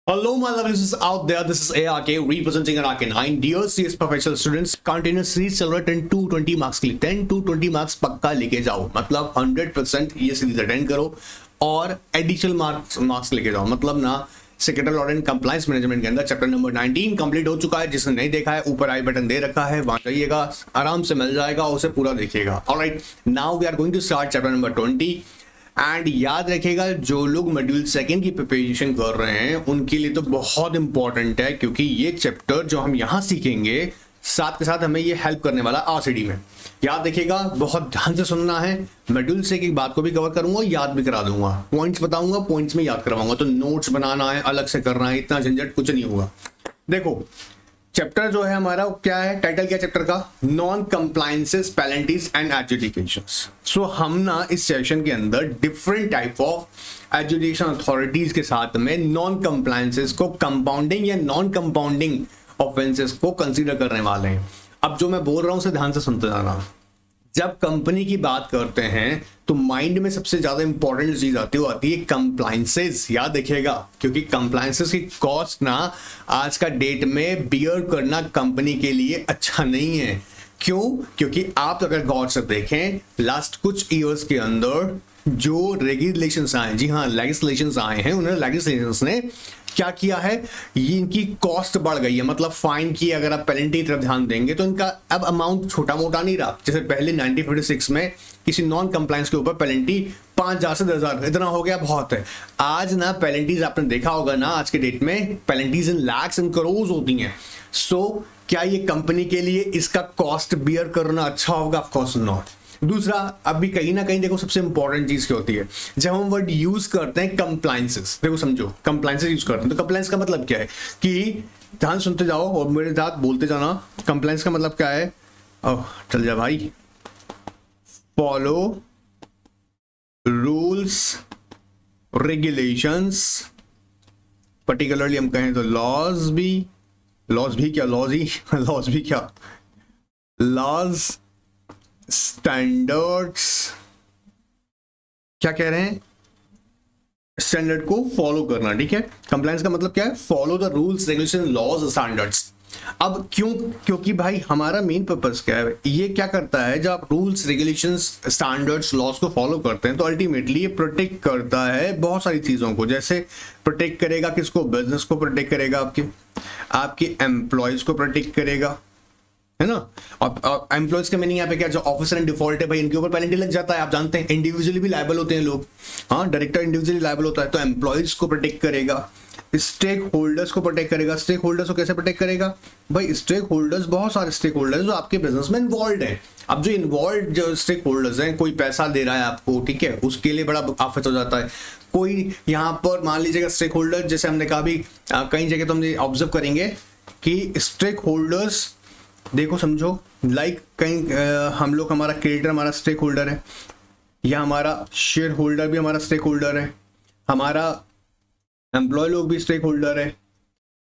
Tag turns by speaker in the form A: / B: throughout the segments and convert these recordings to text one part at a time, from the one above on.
A: Hello, my lovely listeners out there. This is ARK representing RK9. Dear CS professional students, continuous series चल रहा है 10 to 20 marks के लिए। 10 to 20 marks पक्का लेके जाओ, मतलब 100% ये सीरीज अटेंड करो और एडिशनल मार्क्स लेके जाओ। मतलब ना secretary law and compliance management के अंदर चैप्टर नंबर 19 कंप्लीट हो चुका है। जिसने नहीं देखा है ऊपर आई बटन दे रखा है, वहां जाइएगा, आराम से मिल जाएगा, उसे पूरा देखिएगा। Alright, now we are going to start chapter number 20 and याद रखिएगा जो लोग मॉड्यूल सेकंड की प्रिपरेशन कर रहे हैं उनके लिए तो बहुत इंपॉर्टेंट है, क्योंकि ये चैप्टर जो हम यहाँ सीखेंगे साथ के साथ हमें ये हेल्प करने वाला आरसीडी में। याद रखिएगा, बहुत ध्यान से सुनना है। मॉड्यूल से एक बात को भी कवर करूंगा, याद भी करा दूंगा, पॉइंट्स बताऊंगा, पॉइंट्स में याद करवाऊंगा। तो नोट्स बनाना है, अलग से करना है, इतना झंझट कुछ नहीं होगा। देखो चैप्टर जो है हमारा क्या है, टाइटल क्या चैप्टर का, नॉन कंप्लायंसेस, पेनल्टीज एंड एडजुडिकेशंस। सो हम ना इस सेशन के अंदर different type of adjudication authorities के साथ में नॉन कंप्लायंसेस को, कंपाउंडिंग या नॉन कंपाउंडिंग ऑफेंसेस को कंसीडर करने वाले हैं। अब जो मैं बोल रहा हूं उसे ध्यान से सुनते जाना। जब कंपनी की बात करते हैं तो माइंड में सबसे ज्यादा इंपॉर्टेंट चीज आती है कंप्लायंसेस। याद रखिएगा, क्योंकि कंप्लायंसेस की कॉस्ट ना आज का डेट में बियर करना कंपनी के लिए अच्छा नहीं है। क्यों? क्योंकि आप अगर गौर से देखें लास्ट कुछ ईयर्स के अंदर जो रेगुलेशंस आए, जी हाँ लेजिस्लेशंस आए हैं, उन्होंने लेजिस्लेशंस ने क्या किया है, ये इनकी कॉस्ट बढ़ गई है। मतलब फाइन की अगर आप पेनल्टी की तरफ ध्यान देंगे तो इनका अब अमाउंट छोटा मोटा नहीं रहा। जैसे पहले 1956 में किसी नॉन कंप्लायंस के ऊपर पेनल्टी 5,000 से 10,000 इतना हो गया, बहुत है। आज ना पेनल्टीज आपने देखा होगा ना, आज के डेट में penalties in lakhs and crore होती हैं। सो क्या ये कंपनी के लिए इसका कॉस्ट बियर करना अच्छा होगा? Of course not. दूसरा, अभी कहीं ना कहीं देखो सबसे इंपॉर्टेंट चीज क्या होती है, जब हम वर्ड यूज करते हैं कंप्लायंसेस, देखो समझो कंप्लायंसेस यूज करते हैं तो कंप्लायंस का मतलब क्या है कि ध्यान सुनते जाओ और मेरे साथ बोलते जाना। कंप्लायंस का मतलब क्या है? चल जा भाई, फॉलो रूल्स रेगुलेशंस, पर्टिकुलरली हम कहें तो लॉज भी क्या, लॉज स्टैंडर्ड्स, क्या कह रहे हैं, स्टैंडर्ड को फॉलो करना। ठीक है, कंप्लायंस का मतलब क्या है? Follow the rules regulation laws standards. अब क्यों? क्योंकि भाई हमारा मेन पर्पस क्या है, ये क्या करता है, जब आप रूल्स रेगुलेशंस स्टैंडर्ड्स लॉज को फॉलो करते हैं तो अल्टीमेटली ये प्रोटेक्ट करता है बहुत सारी चीजों को। जैसे प्रोटेक्ट करेगा किसको? बिजनेस को प्रोटेक्ट करेगा, आपके एम्प्लॉयज को प्रोटेक्ट करेगा, है ना। और एम्प्लॉयज का मीनिंग यहाँ पे क्या, जो ऑफिसर इन डिफॉल्ट है भाई इनके ऊपर पेनल्टी लग जाता है। आप जानते हैं इंडिविजुअली भी लायबल होते हैं लोग, हाँ डायरेक्टर इंडिविजुअली लायबल होता है। तो एम्प्लॉयज को प्रोटेक्ट करेगा, स्टेक होल्डर्स को प्रोटेक्ट करेगा। स्टेक होल्डर्स को कैसे प्रोटेक्ट करेगा भाई? स्टेक होल्डर्स, बहुत सारे स्टेक होल्डर्स जो आपके बिजनेस में इन्वॉल्व है। अब जो इन्वॉल्व जो स्टेक होल्डर्स हैं, कोई पैसा दे रहा है आपको, ठीक है, उसके लिए बड़ा आफत हो जाता है। कोई यहाँ पर मान लीजिएगा स्टेक होल्डर, जैसे हमने कहा भी कई जगह तो हम ऑब्जर्व करेंगे कि स्टेक होल्डर्स, देखो समझो, लाइक कहीं हम लोग, हमारा क्रेडिटर हमारा स्टेक होल्डर है, या हमारा शेयर होल्डर भी हमारा स्टेक होल्डर है, हमारा एम्प्लॉय लोग भी स्टेक होल्डर है।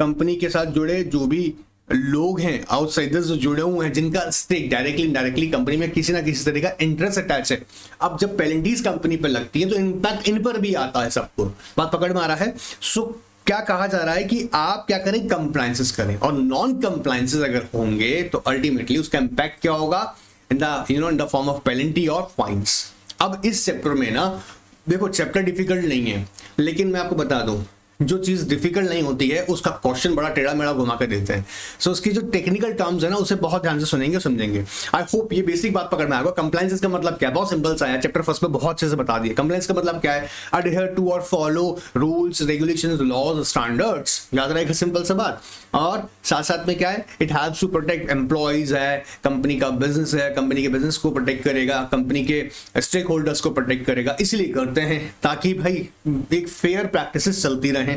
A: कंपनी के साथ जुड़े जो भी लोग हैं, आउटसाइडर्स जो जुड़े हुए हैं, जिनका स्टेक डायरेक्टली इनडायरेक्टली कंपनी में किसी ना किसी तरह का इंटरेस्ट अटैच है। अब जब पेनल्टीज कंपनी पर लगती है तो इम्पैक्ट इन पर भी आता है। सबको बात पकड़ में आ रहा है? सो क्या कहा जा रहा है कि आप क्या करें, कंप्लायंसेस करें, और नॉन कंप्लायंसेस अगर होंगे तो अल्टीमेटली उसका इंपैक्ट क्या होगा, in the form of penalty और फाइन्स। अब इस चैप्टर में ना देखो, चैप्टर डिफिकल्ट नहीं है, लेकिन मैं आपको बता दूं जो चीज डिफिकल्ट नहीं होती है उसका क्वेश्चन बड़ा टेढ़ा मेढ़ा घुमा कर देते हैं। सो उसकी जो टेक्निकल टर्म्स है ना उसे बहुत ध्यान से सुनेंगे, समझेंगे। आई होप ये बेसिक बात पकड़ में आएगा। कंप्लायंस का मतलब क्या है, बहुत सिंपल सा है, चैप्टर फर्स्ट में बहुत अच्छे से बता दिया। कंप्लायंस का मतलब क्या है, अडहेयर टू और follow rules regulations laws standards, याद रहेगा, सिंपल सा बात। और साथ साथ में क्या है, it helps to protect employees है, कंपनी का बिजनेस है, कंपनी के बिजनेस को प्रोटेक्ट करेगा, कंपनी के स्टेक होल्डर्स को प्रोटेक्ट करेगा। इसलिए करते हैं ताकि भाई एक फेयर प्रैक्टिसेस चलती रहे।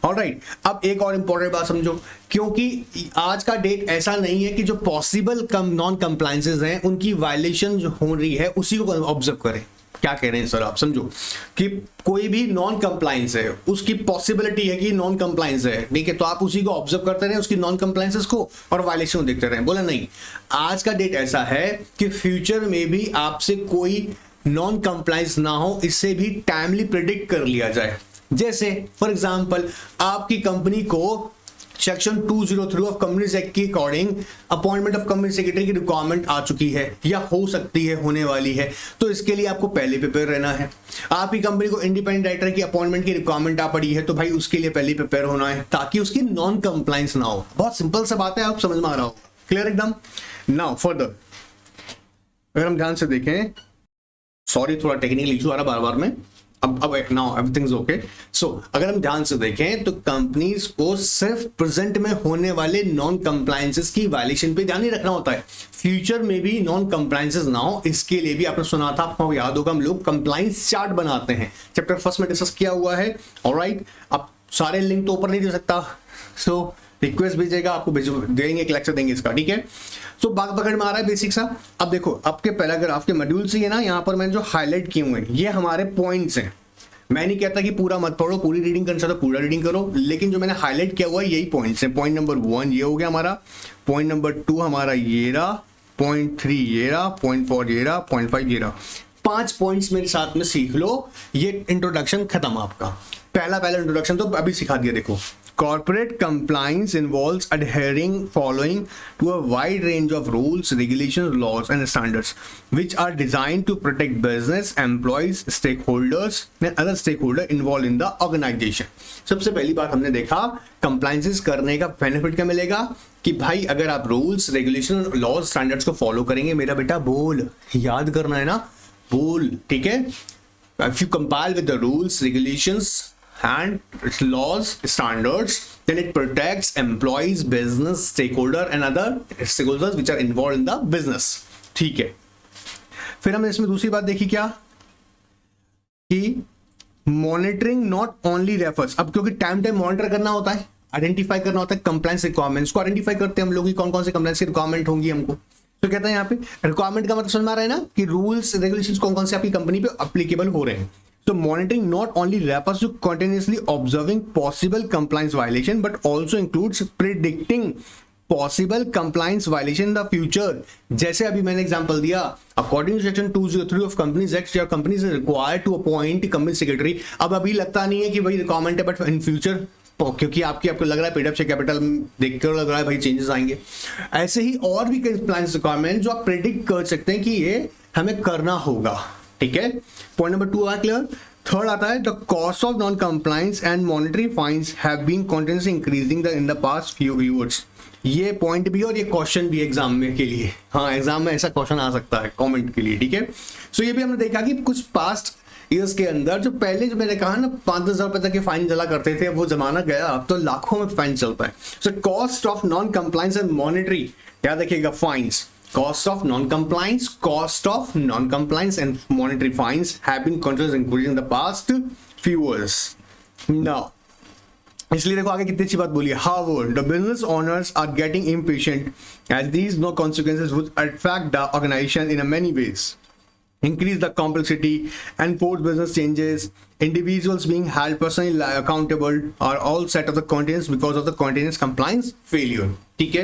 A: ऑलराइट, अब एक और इंपॉर्टेंट बात समझो, क्योंकि आज का डेट ऐसा नहीं है कि जो पॉसिबल नॉन कंप्लायंसेस हैं उनकी वायलेशन जो हो रही है उसी को ऑब्जर्व करें। क्या कह रहे हैं सर आप? समझो कि कोई भी नॉन कंप्लायंस है, उसकी पॉसिबिलिटी है कि नॉन कंप्लायंस है, ठीक है, तो आप उसी को ऑब्जर्व करते रहे, उसकी नॉन कंप्लायंसेस को और वायलेशन देखते रहे। बोला नहीं, आज का डेट ऐसा है कि फ्यूचर में भी आपसे कोई नॉन कंप्लायंस ना हो, इससे भी टाइमली प्रिडिक्ट कर लिया जाए। जैसे फॉर एग्जांपल आपकी कंपनी को सेक्शन 203 ऑफ कंपनीज एक्ट के according appointment of company secretary की रिक्वायरमेंट आ चुकी है या हो सकती है, होने वाली है, तो इसके लिए आपको पहले प्रिपेयर रहना है। आपकी कंपनी को इंडिपेंडेंट डायरेक्टर की अपॉइंटमेंट की रिक्वायरमेंट आ पड़ी है, तो भाई उसके लिए पहले प्रिपेयर होना है ताकि उसकी नॉन कंप्लायंस ना हो। बहुत सिंपल सा बात है, आप समझ में आ रहा हो, क्लियर एकदम। नाउ फर्दर अगर हम ध्यान से देखें, सॉरी थोड़ा टेक्निकल इशू आ रहा बार बार में, अब नाउ एवरीथिंग इज ओके। सो अगर हम ध्यान से देखें तो कंपनीज को सिर्फ प्रेजेंट में होने वाले नॉन कंप्लायंसेस की वायलेशन पे ध्यान नहीं रखना होता है, फ्यूचर में भी नॉन कंप्लायंसेस ना हो इसके लिए भी आपने सुना था, आपको याद होगा, हम लोग कंप्लायंस चार्ट बनाते हैं, चैप्टर फर्स्ट में डिस्कस किया हुआ है। ऑलराइट, अब सारे लिंक तो ऊपर नहीं दे सकता, सो रिक्वेस्ट भेजेगा, आपको देंगे, एक लेक्चर देंगे इसका, ठीक है। तो बात पकड़ में आ रहा है बेसिक सा। अब देखो आपके पैराग्राफ के मॉड्यूल से है ना, यहाँ पर मैंने जो हाईलाइट किए हुए हैं ये हमारे पॉइंट्स हैं। मैं नहीं कहता कि पूरा मत पढ़ो, पूरी रीडिंग करना चाहते हो पूरा रीडिंग करो, लेकिन जो मैंने हाईलाइट किया हुआ है यही पॉइंट्स हैं। पॉइंट नंबर 1 ये हो गया हमारा, पॉइंट नंबर 2 हमारा ये रहा, पॉइंट 3 ये रहा, पॉइंट 4 ये रहा, पॉइंट 5 ये रहा। 5 पॉइंट्स मेरे साथ में सीख लो, ये इंट्रोडक्शन खत्म आपका। पहला इंट्रोडक्शन तो अभी सिखा दिया। देखो, corporate compliance involves adhering following to a wide range of rules, regulations, laws and standards which are designed to protect business, employees, stakeholders and other stakeholders involved in the organization। सबसे पहली बात हमने देखा compliances करने का benefit क्या मिलेगा कि भाई अगर आप रूल्स, रेगुलेशन, लॉज, स्टैंडर्ड्स को फॉलो करेंगे, मेरा बेटा बोल, याद करना है ना, बोल, ठीक है। If you comply with the rules, regulations and laws, standards, then it protects employees, business, stakeholder and other stakeholders which are involved in the business। ठीक है। फिर हमने इसमें दूसरी बात देखी क्या कि मॉनिटरिंग नॉट ओनली रेफर्स, अब क्योंकि टाइम मॉनिटर करना होता है, आइडेंटिफाई करना होता है कंप्लायंस रिक्वायरमेंट्स को, आइडेंटिफाई करते हैं हम लोग की कौन कौन से कंप्लायंस की रिक्वायरमेंट होंगी हमको। तो कहते हैं यहाँ पे रिक्वायरमेंट का मतलब समझ में आ रहा है ना कि रूल्स रेगुलेशंस कौन कौन से आपकी कंपनी पे एप्लीकेबल हो रहे हैं। So monitoring not only refers to continuously observing possible compliance violation but also includes predicting possible compliance violation in the future। जैसे अभी मैंने एग्जांपल दिया, according to section 203 of Companies Act, your companies is required to appoint company secretary। अब अभी लगता नहीं है कि भाई रिक्वायरमेंट है, बट इन फ्यूचर क्योंकि आपको लग रहा है पेडअप से कैपिटल देख कर लग रहा है भाई चेंजेस आएंगे। ऐसे ही और भी कंप्लायंस रिक्वायरमेंट जो आप प्रेडिक्ट कर सकते हैं कि ये हमें करना होगा, ठीक है। पॉइंट नंबर 2 आया क्लियर। थर्ड आता है the cost of non compliance and monetary fines have been continuously increasing in the past few years. ये पॉइंट भी और ये क्वेश्चन भी एग्जाम में के लिए, हाँ एग्जाम में ऐसा क्वेश्चन आ सकता है कमेंट के लिए, ठीक है। सो ये भी हमने देखा कि कुछ पास्ट ईयर्स के अंदर जो पहले जो मैंने कहा ना 5-10 रुपए तक के फाइन चला करते थे, वो जमाना गया, अब तो लाखों में फाइन चलता है। So cost of non compliance and monetary, याद रखिएगा, fines, cost of non-compliance and monetary fines have been continuously increasing in the past few years। Now, इसलिए देखो आगे कितनी अच्छी बात बोली है। However, the business owners are getting impatient as these no consequences would affect the organization in many ways, increase the complexity and force business changes, individuals being held personally accountable are all set of the continuous because of the continuous compliance failure। ठीक है,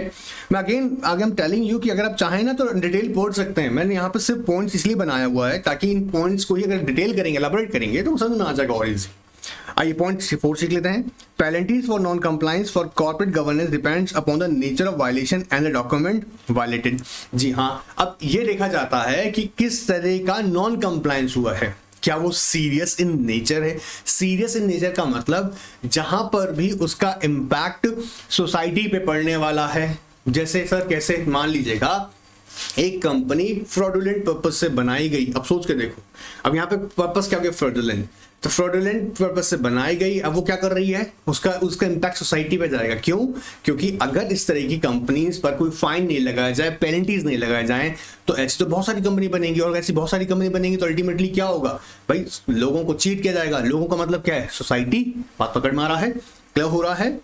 A: मैं again आगे हम telling you कि अगर आप चाहें ना तो डिटेल पढ़ सकते हैं। मैंने यहाँ पे सिर्फ पॉइंट्स इसलिए बनाया हुआ है ताकि इन पॉइंट्स को ही अगर डिटेल करेंगे, एलाबोरेट करेंगे तो समझ में आ जाएगा और इजी। आइए पॉइंट 4 सीख लेते हैं। Penalties for non compliance for corporate governance depends upon the nature of violation and the document violated. जी हाँ, अब ये देखा जाता है कि किस तरह का नॉन कंप्लायंस हुआ है, क्या वो सीरियस इन नेचर है। सीरियस इन नेचर का मतलब जहां पर भी उसका इम्पैक्ट सोसाइटी पे पड़ने वाला है। जैसे सर कैसे, मान लीजिएगा एक कंपनी फ्रॉडुलेंट पर्पस से बनाई गई, अब सोच के देखो, अब यहाँ पे पर्पस क्या हो गया, फ्रॉडुलेंट, तो फ्रॉडुलेंट पर्पस से बनाई गई, अब वो क्या कर रही है, उसका इम्पैक्ट सोसाइटी पे जाएगा। क्यों? क्योंकि अगर इस तरह की कंपनीज पर कोई फाइन नहीं लगाया जाए, पेनल्टीज नहीं लगाए जाए, तो ऐसी तो बहुत सारी कंपनी बनेंगी, और ऐसी बहुत सारी कंपनी बनेंगी तो अल्टीमेटली क्या होगा भाई, लोगों को चीट किया जाएगा। लोगों का मतलब क्या है, सोसाइटी। बात पकड़ में आ रहा है, क्लियर हो रहा है।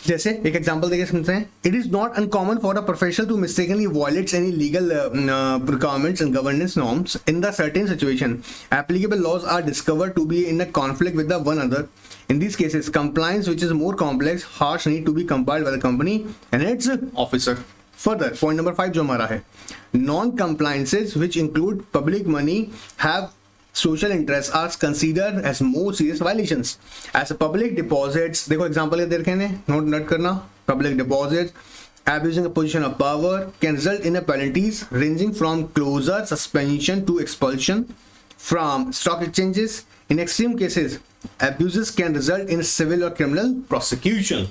A: जैसे एक एग्जांपल देके समझते हैं, it is not uncommon for a professional to mistakenly violates any legal requirements and governance norms in the certain situation applicable laws are discovered to be in a conflict with the one other. In these cases, compliance which is more complex, harsh need to be compiled by the company and its officer. Further, point number 5 जो हमारा है, non-compliances which include public money have social interests are considered as more serious violations as public deposits. देखो example ये दे रखे हैं, note करना. Public deposits abusing a position of power can result in a penalties ranging from closure, suspension to expulsion from stock exchanges. In extreme cases, abuses can result in civil or criminal prosecution.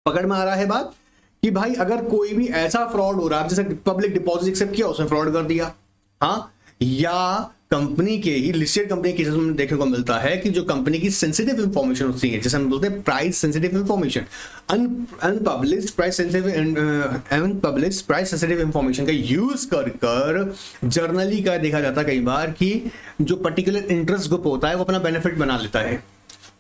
A: पकड़ में आ रहा है बात कि भाई अगर कोई भी ऐसा फ्रॉड हो रहा है, जैसे पब्लिक डिपॉजिट एक्सेप्ट किया, उसने फ्रॉड कर दिया, हाँ, या कंपनी के ही लिस्टेड कंपनी केसेस में देखने को मिलता है कि जो कंपनी की सेंसिटिव इंफॉर्मेशन होती है, जैसे हम बोलते हैं price sensitive information, unpublished price sensitive information का यूज कर जर्नली का देखा जाता है कई बार कि जो पर्टिकुलर इंटरेस्ट ग्रुप होता है वो अपना बेनिफिट बना लेता है.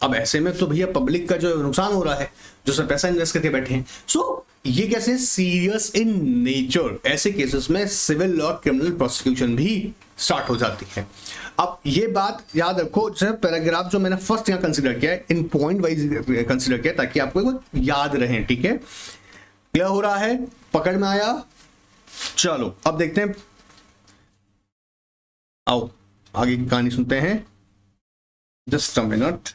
A: अब ऐसे में तो भैया पब्लिक का जो नुकसान हो रहा है, जो सब पैसा इन्वेस्ट करके बैठे हैं. सो ये कैसे सीरियस इन नेचर, ऐसे केसेस में सिविल और क्रिमिनल प्रोसिक्यूशन भी स्टार्ट हो जाती है. अब ये बात याद रखो, जैसे पैराग्राफ जो मैंने फर्स्ट यहाँ कंसीडर किया है, इन पॉइंट वाइज कंसीडर किया ताकि आपको याद रहे. ठीक है, क्या हो रहा है, पकड़ में आया. चलो अब देखते हैं, आओ आगे की कहानी सुनते हैं. Just a minute.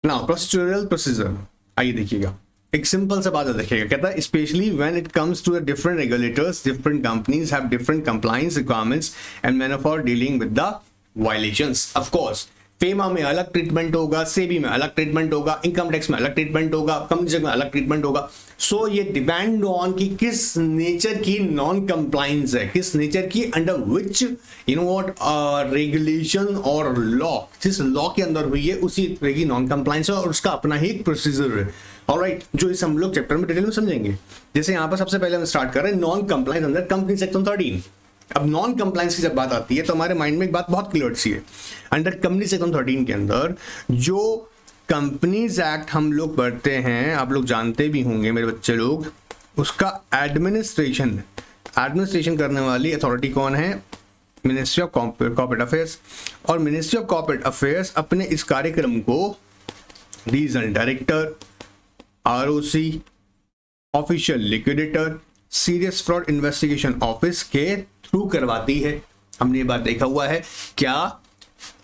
A: Now procedural procedure, आइए देखिएगा, एक सिंपल सा बात देखिएगा. कहता है specially when it comes to the different regulators, different companies have different compliance requirements and manner for dealing with the violations. Of course FEMA में अलग ट्रीटमेंट होगा, सेबी में अलग ट्रीटमेंट होगा, इनकम टैक्स में अलग ट्रीटमेंट होगा, कंपनी में अलग ट्रीटमेंट होगा. सो ये डिपेंड ऑन कि किस नेचर की नॉन कंप्लायंस है, किस नेचर की under which you know what regulation और लॉ, जिस लॉ के अंदर हुई है उसी तरह की नॉन कंप्लायंस है और उसका अपना ही एक प्रोसीजर है. ऑलराइट, जो इस हम लोग चैप्टर में डिटेल में समझेंगे. जैसे यहाँ पर सबसे पहले हम स्टार्ट कर रहे हैं non compliance under company section 13. अब नॉन कंप्लायंस की जब बात आती है तो हमारे माइंड में एक बात बहुत क्लियर सी है. अंडर कंपनी सेक्शन 13 के अंदर जो कंपनीज एक्ट हम लोग पढ़ते हैं, आप लोग जानते भी होंगे मेरे बच्चे लोग, उसका एडमिनिस्ट्रेशन करने वाली अथॉरिटी कौन है, मिनिस्ट्री ऑफ कॉर्पोरेट अफेयर्स. और मिनिस्ट्री ऑफ कॉर्पोरेट अफेयर्स अपने इस कार्यक्रम को regional director, ROC, official liquidator, serious fraud investigation office के थ्रू करवाती है. हमने ये बात देखा हुआ है क्या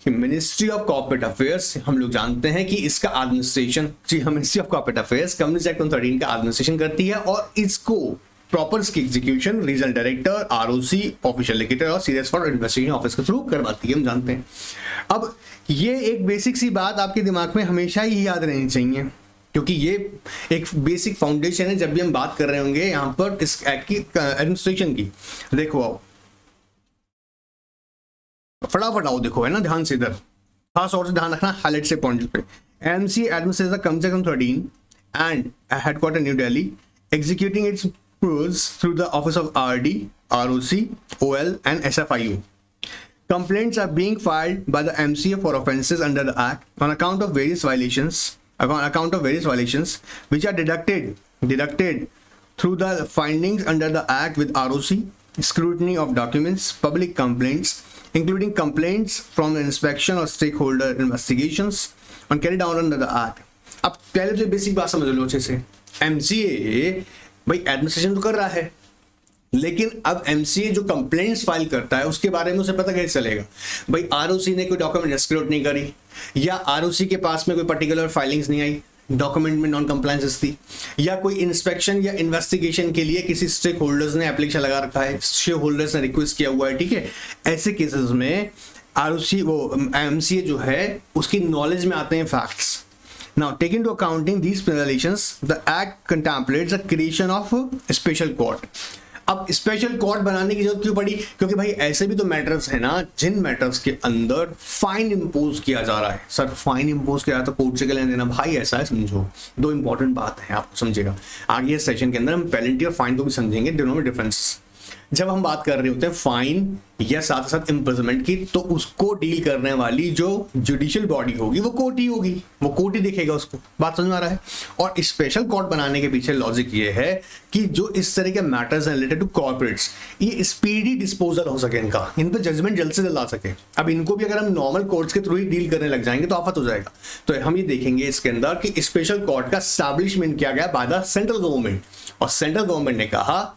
A: कि मिनिस्ट्री ऑफ कॉर्पोरेट अफेयर्स, हम लोग जानते हैं कि इसका एडमिनिस्ट्रेशन, जी हाँ, ministry of corporate affairs company act 13 का एडमिनिस्ट्रेशन करती है और इसको प्रॉपर इसकी execution regional director, ROC, official liquidator और सीरियस फ्रॉड इन्वेस्टिगेशन ऑफिस के थ्रू करवाती है, हम जानते हैं. अब ये एक बेसिक सी बात आपके दिमाग में हमेशा ही याद रहनी चाहिए, क्योंकि ये एक बेसिक फाउंडेशन है जब भी हम बात कर रहे होंगे यहां पर इस एक्ट की एडमिनिस्ट्रेशन की. देखो आओ फटाफट आओ, देखो है ना, ध्यान से इधर खास और से ध्यान रखना हाईलाइट से पॉइंट पे. MC administration company section 13 and headquarter new Delhi, executing it's rules through the office of RD, ROC, OL and SFIU. Complaints are being filed by the MCA for offences under the Act on account of various violations which are deducted through the findings under the Act with ROC, scrutiny of documents, public complaints, including complaints from the inspection or stakeholder investigations on carried out under the Act. अब पहले तो basic बात समझ लो अच्छे से. MCA भाई administration तो कर रहा है, लेकिन अब एमसीए जो कंप्लेंट्स फाइल करता है उसके बारे में उसे पता कैसे चलेगा. भाई आरओसी ने कोई डॉक्यूमेंट एक्सक्लूड नहीं करी, या आरओसी के पास में कोई पर्टिकुलर फाइलिंग्स नहीं आई, डॉक्यूमेंट में नॉन कंप्लायंस थी, या कोई इंस्पेक्शन या इन्वेस्टिगेशन के लिए किसी स्टेक होल्डर्स ने एप्लीकेशन लगा रखा है, शेयर होल्डर्स ने रिक्वेस्ट किया हुआ है. ठीक है, ऐसे केसेस में आरओसी वो एमसीए जो है उसकी नॉलेज में आते हैं facts. Now, taking into accounting these violations, the Act contemplates the creation of a special court. अब स्पेशल कोर्ट बनाने की जरूरत क्यों पड़ी? क्योंकि भाई ऐसे भी तो मैटर्स है ना जिन मैटर्स के अंदर फाइन इंपोज किया जा रहा है. सर फाइन इंपोज किया तो कोर्ट से क्या लेना देना? भाई ऐसा है, समझो दो इंपॉर्टेंट बात है, आप समझेगा. आगे सेशन के अंदर हम पेनल्टी और फाइन को भी समझेंगे, दोनों में डिफरेंस. जब हम बात कर रहे होते हैं फाइन या साथ साथ इम्प्रिजनमेंट की, तो उसको डील करने वाली जो जुडिशियल बॉडी होगी वो कोर्ट ही होगी, वो कोर्ट ही देखेगा उसको. बात समझ में आ रहा है? और स्पेशल कोर्ट बनाने के पीछे लॉजिक ये है कि जो इस तरह के मैटर्स हैं रिलेटेड टू कॉर्पोरेट्स, ये स्पीडी डिस्पोजल हो सके, इनका इन पर जजमेंट जल्द से जल्द आ सके. अब इनको भी अगर हम नॉर्मल कोर्ट्स के थ्रू ही डील करने लग जाएंगे तो आफत हो जाएगा. तो हम ये देखेंगे इसके अंदर कि स्पेशल कोर्ट का एस्टैब्लिशमेंट किया गया बाय द सेंट्रल गवर्नमेंट, और सेंट्रल गवर्नमेंट ने कहा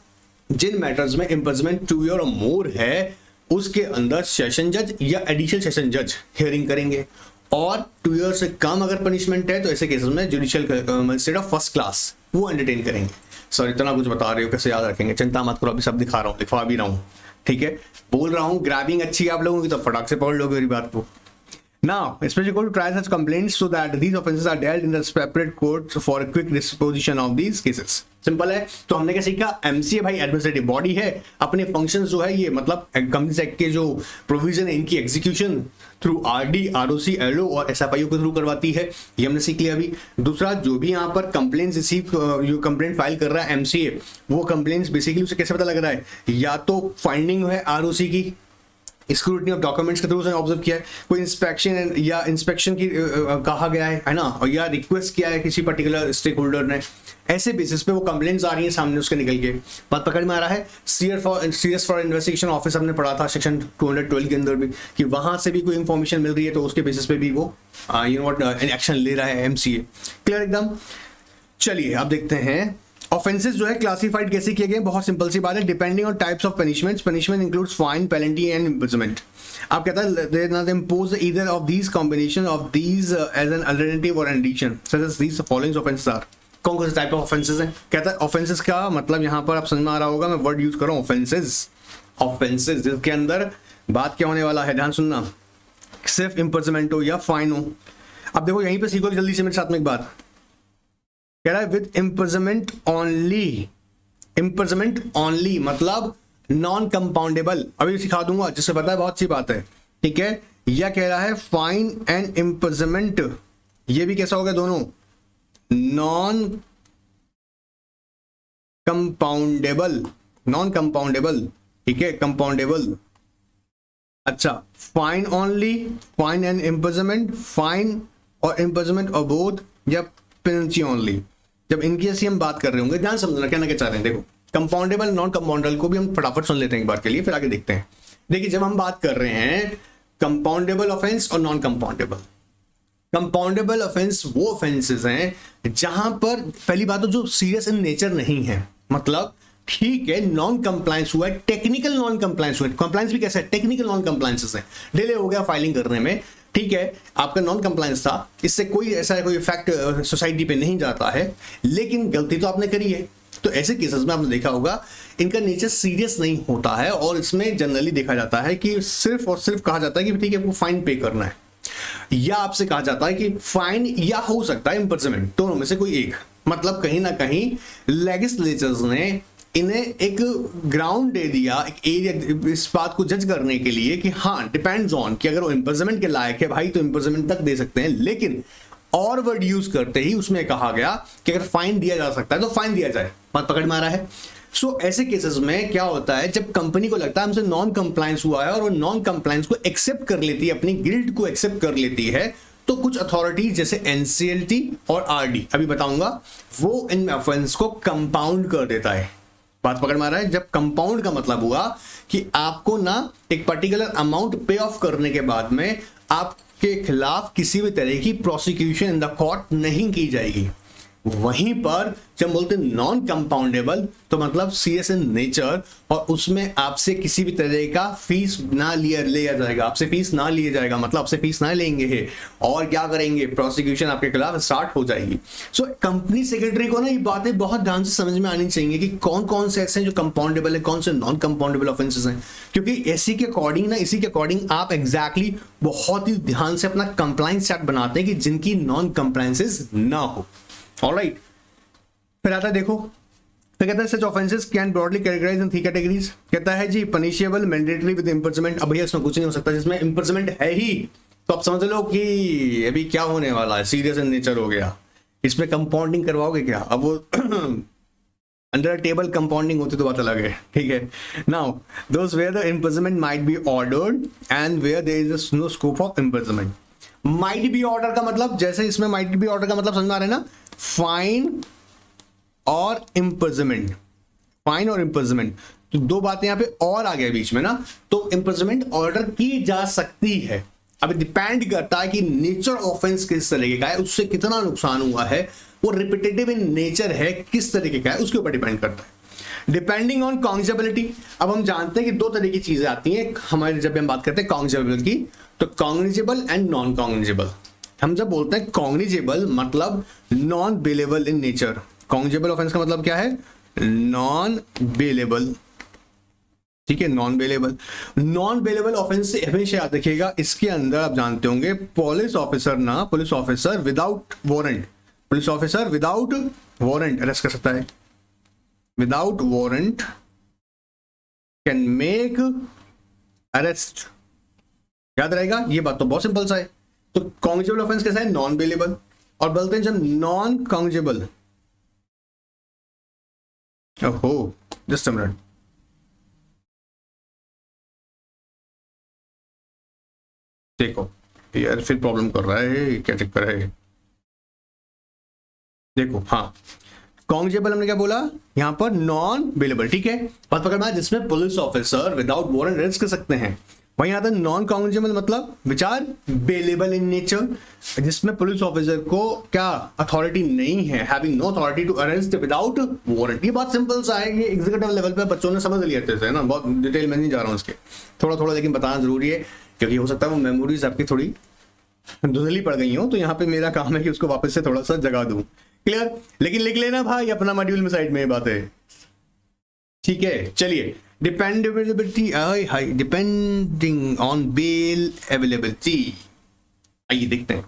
A: जिन मैटर्स में इम्प्रिजनमेंट 2 ईयर और मोर है उसके अंदर सेशन जज या एडिशनल सेशन जज हियरिंग करेंगे, और 2 ईयर से कम अगर पनिशमेंट है तो ऐसे केसेस में judicial magistrate of first class वो एंटरटेन करेंगे। सर इतना कुछ बता रहे हो, कैसे याद रखेंगे? चिंता मत करो, अभी सब दिखा रहा हूँ, लिखवा भी रहा हूँ, ठीक है। बोल रहा हूँ ग्रैबिंग अच्छी है आप लोगों की तो फटाक से पढ़ लोगे मेरी बात को। Now, especially go to trial such complaints so that these offences are dealt in the separate courts for a quick disposition of these cases. Simple है। तो हमने क्या सीखा? एमसीए भाई एडमिनिस्ट्रेटिव बॉडी है, अपने फंक्शंस जो है ये मतलब कंपनीज एक्ट के जो प्रोविजन है इनकी execution through RD, ROC, LO और एसएफआईओ के थ्रू करवाती है, ये हमने सीख लिया अभी। दूसरा, जो भी यहाँ पर कंप्लेंट रिसीव जो कंप्लेंट फाइल कर रहा है एमसीए, वो कंप्लेंट्स बेसिकली उसे कैसे पता लग रहा है? या तो फाइंडिंग है आरओसी की, स्क्रूटनी ऑफ डॉक्यूमेंट्स के थ्रू उसने ऑब्जर्व किया है, कोई इंस्पेक्शन या इंस्पेक्शन की कहा गया है ना, और या रिक्वेस्ट किया है किसी पर्टिकुलर स्टेक होल्डर ने, ऐसे बेसिस पे वो कंप्लेंट्स आ रही हैं सामने उसके निकल के, बात पकड़ में आ रहा है। सीरियस फॉर इन्वेस्टिगेशन ऑफिस हमने पढ़ा था सेक्शन 212 के अंदर भी, कि वहां से भी कोई इंफॉर्मेशन मिल रही है तो उसके बेसिस पे भी वो एक्शन ले रहा है एमसीए। क्लियर एकदम? चलिए अब देखते हैं ऑफेंसेस जो है क्लासिफाइड कैसे किए गए। बहुत सिंपल सी बात है, depending on types of punishments, punishment includes fine, penalty and imprisonment. आप कहता है they not impose either of these combination of these as an alternative और addition such as these following offences are. कौन कौन से टाइप ऑफ ऑफेंसेस हैं? कहता है ऑफेंसेस का मतलब यहाँ पर आप समझ में आ रहा होगा, मैं वर्ड यूज कर रहा हूँ ऑफेंसेस। ऑफेंसेस जिसके अंदर बात क्या होने वाला है, ध्यान सुनना, सिर्फ इम्प्रिजनमेंट हो या फाइन हो। अब देखो यहीं पे सीखो जल्दी से मेरे साथ में एक बात कह रहा है, with imprisonment only. Imprisonment only मतलब नॉन कंपाउंडेबल, अभी सिखा दूंगा जिससे पता है, बहुत सी बात है, ठीक है। यह कह रहा है फाइन एंड इम्प्रिजनमेंट, ये भी कैसा हो गया? दोनों नॉन कंपाउंडेबल, नॉन कंपाउंडेबल, ठीक है, कंपाउंडेबल। अच्छा, fine only, fine and imprisonment, fine और इम्प्रिजनमेंट और बोथ, या पेनल्टी ओनली। जब इनकी ऐसी हम बात कर रहे होंगे, ध्यान समझना कहना क्या चाह रहे हैं। देखो कंपाउंडेबल नॉन कंपाउंडेबल को भी हम फटाफट सुन लेते हैं एक बार के लिए, फिर आगे देखते हैं। देखिए जब हम बात कर रहे हैं कंपाउंडेबल ऑफेंस और नॉन कंपाउंडेबल, कंपाउंडेबल ऑफेंस वो ऑफेंसेस हैं जहां पर पहली बात तो जो सीरियस इन नेचर नहीं है, मतलब ठीक है नॉन कंप्लायंस हुआ है, टेक्निकल नॉन कंप्लायंस हुआ है। कंप्लायंस भी कैसा है? टेक्निकल नॉन कंप्लायंसेस है, डिले हो गया फाइलिंग करने में, ठीक है, आपका नॉन कंप्लायंस था, इससे कोई ऐसा कोई इफेक्ट सोसाइटी पे नहीं जाता है, लेकिन गलती तो आपने करी है। तो ऐसे केसेस में आपने देखा होगा इनका नेचर सीरियस नहीं होता है, और इसमें जनरली देखा जाता है कि सिर्फ और सिर्फ कहा जाता है कि ठीक है आपको फाइन पे करना है, या आपसे कहा जाता है कि फाइन या हो सकता है इम्प्रिजनमेंट, दोनों में से कोई एक। मतलब कहीं ना कहीं लेजिस्लेचर्स ने इन्हें एक ग्राउंड दे दिया, एक एरिया, इस बात को जज करने के लिए कि हाँ डिपेंड्स ऑन कि अगर वो इम्प्रिजनमेंट के लायक है भाई तो इम्प्रिजनमेंट तक दे सकते हैं, लेकिन और वर्ड यूज करते ही उसमें कहा गया कि अगर फाइन दिया जा सकता है तो फाइन दिया जाए। बात पकड़ में आ रहा है? सो ऐसे केसेस में क्या होता है, जब कंपनी को लगता है हमसे नॉन कंप्लायंस हुआ है और वो नॉन कंप्लायंस को एक्सेप्ट कर लेती है, अपनी गिल्ट को एक्सेप्ट कर लेती है, तो कुछ अथॉरिटीज जैसे एनसीएलटी और आरडी, अभी बताऊंगा, वो इन ऑफेंस को कंपाउंड कर देता है। बात पकड़ में आ रहा है? जब कंपाउंड का मतलब हुआ कि आपको ना एक पर्टिकुलर अमाउंट पे ऑफ करने के बाद में आपके खिलाफ किसी भी तरह की प्रोसिक्यूशन इन द कोर्ट नहीं की जाएगी। वहीं पर जब बोलते हैं नॉन कंपाउंडेबल तो मतलब सीरियस इन नेचर, और उसमें आपसे किसी भी तरह का फीस ना लिया जाएगा, आपसे फीस ना लिया जाएगा, मतलब आपसे फीस ना लेंगे है, और क्या करेंगे, प्रोसिक्यूशन आपके खिलाफ स्टार्ट हो जाएगी। सो कंपनी सेक्रेटरी को ना ये बातें बहुत ध्यान से समझ में आनी चाहिए कि कौन कौन से ऐसे हैं जो कंपाउंडेबल है, कौन से नॉन कंपाउंडेबल ऑफेंसेस हैं, क्योंकि इसी के अकॉर्डिंग ना, इसी के अकॉर्डिंग आप एग्जैक्टली बहुत ही ध्यान से अपना कंप्लायंस चार्ट बनाते हैं कि जिनकी नॉन कंप्लायंसेस ना हो। ऑलराइट, फिर आता है देखो, फिर कहता है such offences can broadly categorize in 3 categories. कहता है जी पनिशेबल, मैंडेटरी विद इम्प्रिजनमेंट। अब भैया इसमें कुछ नहीं हो सकता, जिसमें इम्प्रिजनमेंट है ही तो आप समझ लो कि अभी क्या होने वाला है, सीरियस इन नेचर हो गया। इसमें कंपाउंडिंग करवाओगे क्या? अब वो अंडर टेबल कंपाउंडिंग होती तो बात अलग है, ठीक है। Now those where the imprisonment might be ordered and where there is no scope of imprisonment. Might be order का मतलब, जैसे इसमें माइट बी ऑर्डर का मतलब समझ में आ रहा है ना, फाइन और इम्प्रिजनमेंट, फाइन और इम्प्रिजनमेंट, तो दो बातें यहां पे और आ गया बीच में ना, तो इम्प्रिजनमेंट ऑर्डर की जा सकती है। अब डिपेंड करता है कि नेचर ऑफेंस किस तरीके का है, उससे कितना नुकसान हुआ है, वो रिपीटेटिव इन नेचर है, किस तरीके का है, उसके ऊपर डिपेंड करता है। Depending on cognizability. अब हम जानते हैं कि दो तरह की चीजें आती हैं हमारे जब हम बात करते हैं कॉन्जिबल की, तो कॉग्निजेबल एंड नॉन कॉग्निजेबल। हम जब बोलते हैं कॉग्निजेबल मतलब non bailable in nature, cognizable offence का मतलब क्या है, नॉन बेलेबल, ठीक है, non bailable. Non bailable offence से हमेशा याद रखिएगा, इसके अंदर आप जानते होंगे पुलिस ऑफिसर ना, police officer without warrant, police officer without warrant arrest कर सकता है, without warrant can make arrest. याद रहेगा ये बात, तो बहुत सिंपल सा है। तो कॉग्निजेबल ऑफेंस कैसा है, नॉन बेलेबल। और बोलते हैं जब नॉन कॉग्निजेबल, ओहो जस्ट अ मिनट, देखो यार फिर प्रॉब्लम कर रहा है, क्या चक्कर है, देखो हाँ, कॉग्निजेबल हमने क्या बोला यहां पर, नॉन बेलेबल, ठीक है, बात पकड़ में आया, जिसमें police officer without warrant arrest कर सकते हैं। वहीं आता है नॉन कॉग्निजेबल मतलब which are bailable in nature, जिसमें पुलिस ऑफिसर को क्या अथॉरिटी नहीं है, having no authority to arrest without warrant. ये बात सिंपल सा है, ये एग्जीक्यूटिव लेवल पे बच्चों ने समझ लिया थे ना, बहुत डिटेल में नहीं जा रहा हूं इसके, थोड़ा थोड़ा लेकिन बताना जरूरी है, क्योंकि हो सकता है वो मेमोरीज आपकी थोड़ी धुंधली पड़ गई हो, तो यहाँ पे मेरा काम है कि उसको वापस से थोड़ा सा जगा दूं। क्लियर, लेकिन लिख लेना भाई अपना मॉड्यूल में साइड में ये बात है, ठीक है। चलिए, dependability, high depending on bail availability, आइए देखते हैं।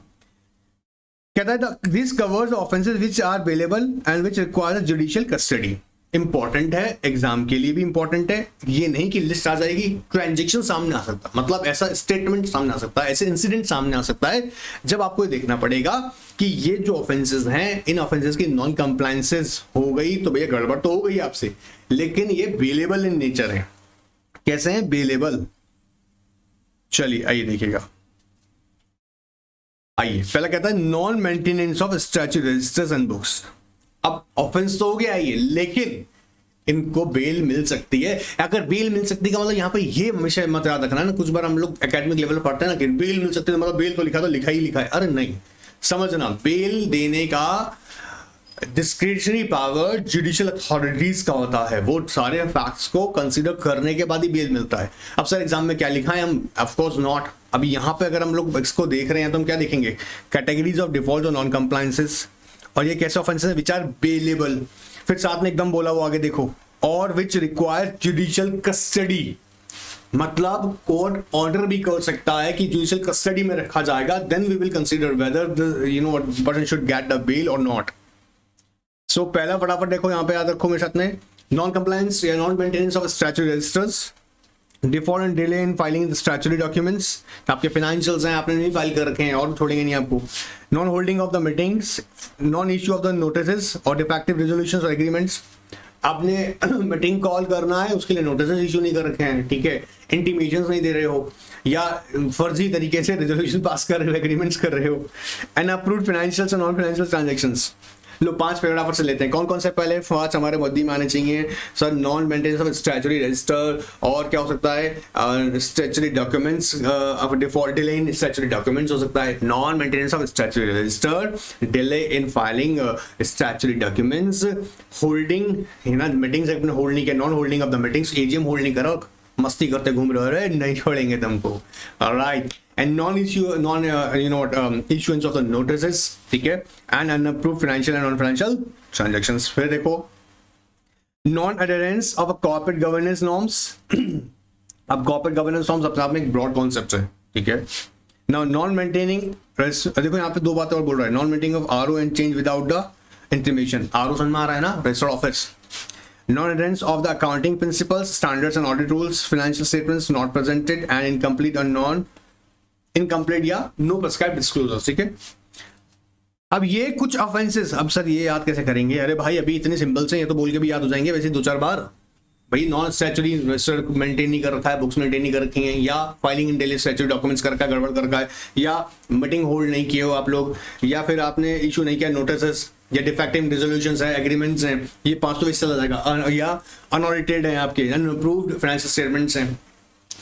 A: कहता है this covers offences which are bailable and which requires judicial custody. Important है, एग्जाम के लिए भी इंपॉर्टेंट है, ये नहीं कि लिस्ट आ जाएगी, ट्रांजेक्शन सामने आ सकता है, मतलब ऐसा स्टेटमेंट सामने आ सकता है, ऐसे इंसिडेंट सामने आ सकता है, जब आपको देखना पड़ेगा कि ये जो ऑफेंसेस हैं, इन ऑफेंसेस की नॉन कंप्लायंसेस हो गई तो भैया गड़बड़ तो हो गई आपसे, लेकिन ये बेलेबल इन नेचर है। कैसे हैं, बेलेबल। चलिए आइए देखिएगा, आइए पहला कहता है non maintenance of statute registers and books. अब ऑफेंस तो हो गया ये, लेकिन इनको बेल मिल सकती है। अगर बेल मिल सकती है का मतलब यहाँ पे ये हमेशा मत याद रखना है ना, कुछ बार हम लोग एकेडमिक लेवल पर पढ़ते हैं ना कि बेल मिल सकती है, मतलब बेल तो लिखा तो लिखा ही लिखा है, अरे नहीं, समझना बेल देने का डिस्क्रिशनरी पावर जुडिशियल अथॉरिटीज का होता है, वो सारे फैक्ट्स को कंसीडर करने के बाद ही बेल मिलता है। अब सर एग्जाम में क्या लिखा है, हम ऑफ कोर्स नॉट, अभी यहाँ पे अगर हम लोग इसको देख रहे हैं तो हम क्या देखेंगे, कैटेगरीज ऑफ डिफॉल्ट और नॉन कंप्लायंसेस, और ये कैसे ऑफेंसेस हैं विच आर बेलेबल, फिर साथ में एकदम बोला वो आगे देखो, और विच रिक्वायर जुडिशियल कस्टडी, मतलब कोर्ट ऑर्डर भी कर सकता है कि जुडिशियल कस्टडी में रखा जाएगा, then we will consider whether the person should get the bail और नॉट। सो पहला फटाफट देखो, यहाँ पे याद रखो मेरे साथ में, नॉन कंप्लायंस या non maintenance of statutory registers, default and delay in filing the statutory documents, आपके फाइनेंशियल्स हैं आपने नहीं फाइल कर रखे हैं और छोड़ेंगे नहीं आपको, non holding of the meetings, non issue of the notices और डिफेक्टिव रेजोल्यूशंस और एग्रीमेंट्स, आपने मीटिंग कॉल करना है उसके लिए नोटिस इश्यू नहीं कर रखे हैं, ठीक है, इंटीमेशंस नहीं दे रहे हो, या फर्जी तरीके से रेजोल्यूशन पास कर रहे हो, एग्रीमेंट्स कर रहे हो, एंड अप्रूव्ड फाइनेंशियल और नॉन फाइनेंशियल ट्रांजैक्शंस। लो 5 पैराग्राफ से लेते हैं, कौन कौन से पहले 5 हमारे मुद्दे में आने चाहिए sir, non maintenance of statutory register, और क्या हो सकता है statutory documents of default, delay in statutory documents हो सकता है, non maintenance of statutory register, delay in filing statutory documents, holding है ना, मीटिंग्स अपने होल्ड नहीं किया, non holding of the meetings, AGM hold नहीं करो, मस्ती करते घूम रहे हो, नहीं छोड़ेंगे तुमको, alright, and issuance of the notices, ठीक है, and unapproved financial and non-financial transactions। फिर देखो non adherence of a corporate governance norms। अब corporate governance norms अपने आप में एक broad concept है, ठीक है। now non maintaining, देखो यहाँ पे 2 बातें और बोल रहा है, non maintaining of RO and change without the intimation, RO समझ में आ रहा है ना, registered office, non adherence of the accounting principles, standards and audit rules, financial statements not presented and incomplete or non incomplete या no prescribed disclosures, ठीक है। अब ये कुछ ऑफेंसेस, अब सर ये याद कैसे करेंगे, अरे भाई अभी इतने सिंपल से ये तो बोल के भी याद हो जाएंगे, वैसे 2-4 बार, भाई नॉन स्टैट्यूटरी रजिस्टर मेंटेन नहीं कर रखा है, बुक्स मेंटेन नहीं कर रखी हैं, या फाइलिंग इन डेली स्टैट्यूटरी डॉक्यूमेंट्स कर रखा है, गड़बड़ कर रखा है, या मीटिंग होल्ड नहीं किए हो आप लोग, या फिर आपने इशू नहीं किया नोटिस, या डिफेक्टिव रेजोल्यूशंस है, एग्रीमेंट्स हैं, ये 5 तो इससे चला जाएगा, या अनऑडिटेड है आपके, अनअप्रूव्ड फाइनेंशियल स्टेटमेंट्स हैं,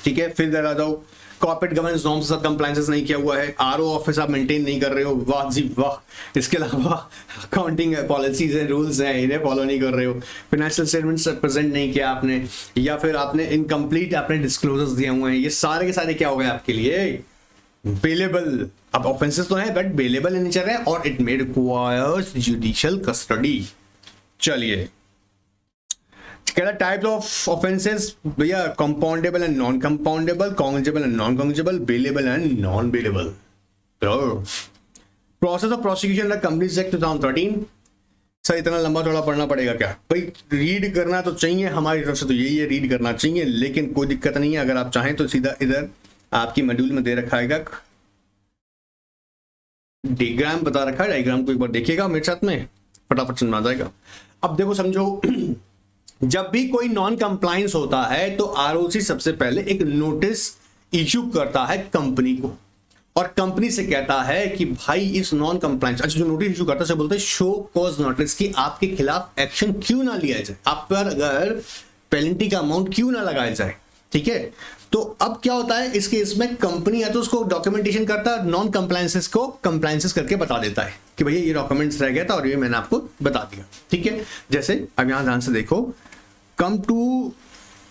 A: ठीक है। फिर आ जाओ कॉर्पोरेट गवर्नेंस नॉर्म्स के साथ कंप्लायंसेस नहीं किया हुआ है, आरओ ऑफिस आप मेंटेन नहीं कर रहे हो, वाह जी वाह। इसके अलावा अकाउंटिंग पॉलिसीज हैं, रूल्स हैं, इन्हें फॉलो नहीं कर रहे हो, फाइनेंशियल स्टेटमेंट्स प्रेजेंट नहीं किया आपने, या फिर आपने इनकम्प्लीट आपने डिस्क्लोजर्स दिए हुए हैं, ये सारे के सारे क्या हो गए आपके लिए बेलेबल। अब ऑफेंसेस तो है बट बेलेबल इन नेचर है और it may requires judicial custody. चलिए टाइप्स ऑफ ऑफेंसेस भैया, compoundable and non compoundable, cognizable and non cognizable, bailable and non bailable. Process of prosecution under companies act 2013। Sir इतना लंबा चौड़ा पढ़ना पड़ेगा क्या भाई? रीड करना तो चाहिए, हमारी तरफ से तो यही है, रीड करना चाहिए, लेकिन कोई दिक्कत नहीं है। अगर आप चाहें तो सीधा इधर आपकी मॉड्यूल में दे रखा है, डायग्राम बता रखा है, डायग्राम को एक बार देखिएगा मेरे साथ में, फटाफट समझ आ जाएगा। अब देखो समझो, जब भी कोई नॉन कंप्लायंस होता है तो आरओसी सबसे पहले एक नोटिस इश्यू करता है कंपनी को, और कंपनी से कहता है कि भाई इस नॉन कंप्लायंस, अच्छा जो नोटिस इशू करता है बोलते हैं शो कॉज नोटिस, कि आपके खिलाफ एक्शन क्यों ना लिया जाए, आप पर अगर पेनल्टी का अमाउंट क्यों ना लगाया जाए, ठीक है। तो अब क्या होता है इस केस में, कंपनी या तो उसको डॉक्यूमेंटेशन करता है, नॉन कंप्लायंसेस को कंप्लायंसेस करके बता देता है कि भैया ये डॉक्यूमेंट्स रह गया था और ये मैंने आपको बता दिया, ठीक है। जैसे अब यहां ध्यान से देखो, come to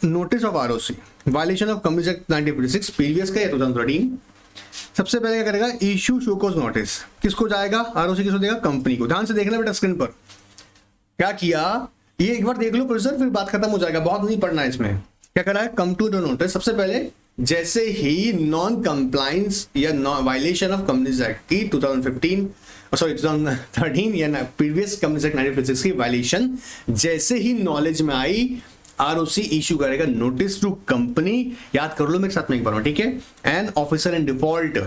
A: notice of ROC violation of companies act 1956 previous का या 2013। सबसे पहले क्या करेगा, इशू शो कॉज नोटिस, किसको जाएगा, आरओसी किसको देगा, कंपनी को। ध्यान से देखना बेटा स्क्रीन पर क्या किया, ये एक बार देख लो प्रोफेसर, फिर बात खत्म हो जाएगा, बहुत नहीं पढ़ना है इसमें। क्या करा है, कम टू द नोटिस, सबसे पहले जैसे ही नॉन कंप्लायंस या वायलेशन ऑफ कंपनीज एक्ट की 2013 या प्रीवियस कंपनीज एक्ट 1956 की वायलेशन जैसे ही नॉलेज में आई, आरओसी इशू करेगा नोटिस टू कंपनी। याद कर लो मेरे साथ में एक बार, ठीक है, एंड ऑफिसर इन डिफॉल्ट,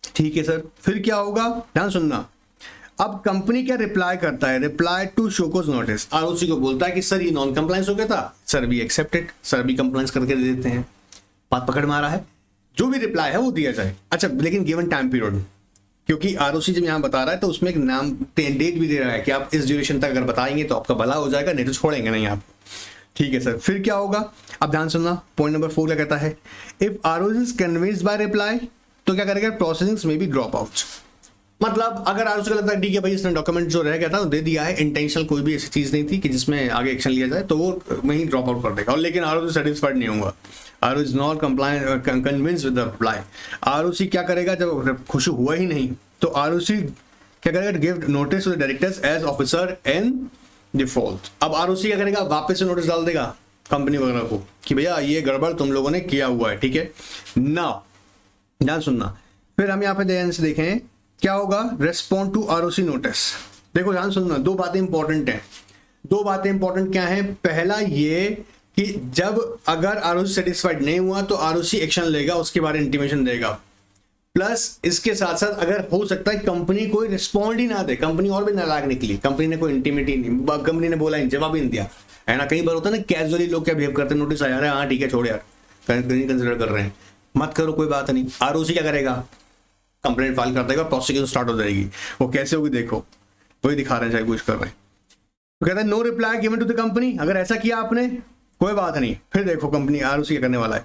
A: ठीक है सर। फिर क्या होगा, ध्यान सुनना, अब कंपनी क्या रिप्लाई करता है, reply to show cause notice, ROC को बोलता है कि सर ये नॉन कंप्लायंस हो गया था, सर भी एक्सेप्टेड, सर भी कंप्लायंस करके दे देते हैं, बात पकड़ में आ रहा है, जो भी रिप्लाई है वो दिया जाए। अच्छा लेकिन गिवन टाइम पीरियड, क्योंकि आरओसी जब यहां बता रहा है तो उसमें एक नाम डेट भी दे रहा है कि आप इस ड्यूरेशन तक अगर बताएंगे तो आपका भला हो जाएगा, नहीं तो छोड़ेंगे नहीं आप, ठीक है सर। फिर क्या होगा, अब ध्यान सुनना, पॉइंट नंबर 4 क्या कहता है, if ROC is convinced by reply, तो क्या करेगा, प्रोसेसिंग्स में बी ड्रॉप आउट। मतलब अगर आरओसी को लगता है ठीक है भाई इसने डॉक्यूमेंट जो रह गया था दे दिया है, इंटेंशनल कोई भी ऐसी चीज नहीं थी कि जिसमें आगे एक्शन लिया जाए, तो वो वहीं ड्रॉप आउट कर देगा। और लेकिन आरओसी सेटिस्फाइड नहीं होगा, ROC is not compliant convinced with the reply, ROC क्या करेगा, जब खुश हुआ ही नहीं तो आरओसी क्या करेगा, give notice to the directors as officer in default. अब आरओसी क्या करेगा, वापस से नोटिस डाल देगा कंपनी वगैरह को कि भैया ये गड़बड़ तुम लोगों ने किया हुआ है, ठीक है ना। ध्यान सुनना, फिर हम यहाँ पे ध्यान से देखें क्या होगा, रेस्पॉन्ड टू आरओसी नोटिस। देखो ध्यान सुनना, दो बातें इंपॉर्टेंट हैं, दो बातें इंपॉर्टेंट क्या है, पहला ये कि जब अगर आरओसी सेटिस्फाइड नहीं हुआ तो आरओसी एक्शन लेगा, उसके बारे में इंटीमेशन देगा, प्लस इसके साथ साथ अगर हो सकता है कंपनी कोई रिस्पॉन्ड ही ना दे, कंपनी और भी नालायक निकली, कंपनी ने कोई इंटीमेट ही नहीं, कंपनी ने बोला जवाब ही नहीं दिया है ना। कई बार होता है ना कैजुअली लोग क्या बिहेव करते हैं, नोटिस आया है हाँ ठीक है छोड़ यार, कंसिडर कर रहे हैं, मत करो कोई बात नहीं। आरओसी क्या करेगा, कंप्लेंट फाइल कर देगा, प्रोसिक्यूशन स्टार्ट हो जाएगी। वो कैसे होगी देखो, वही दिखा रहे हैं चाहे कुछ कर रहे हैं। तो कहता है no reply given to the company, अगर ऐसा किया आपने कोई बात नहीं। फिर देखो कंपनी आरओसी क्या करने वाला है,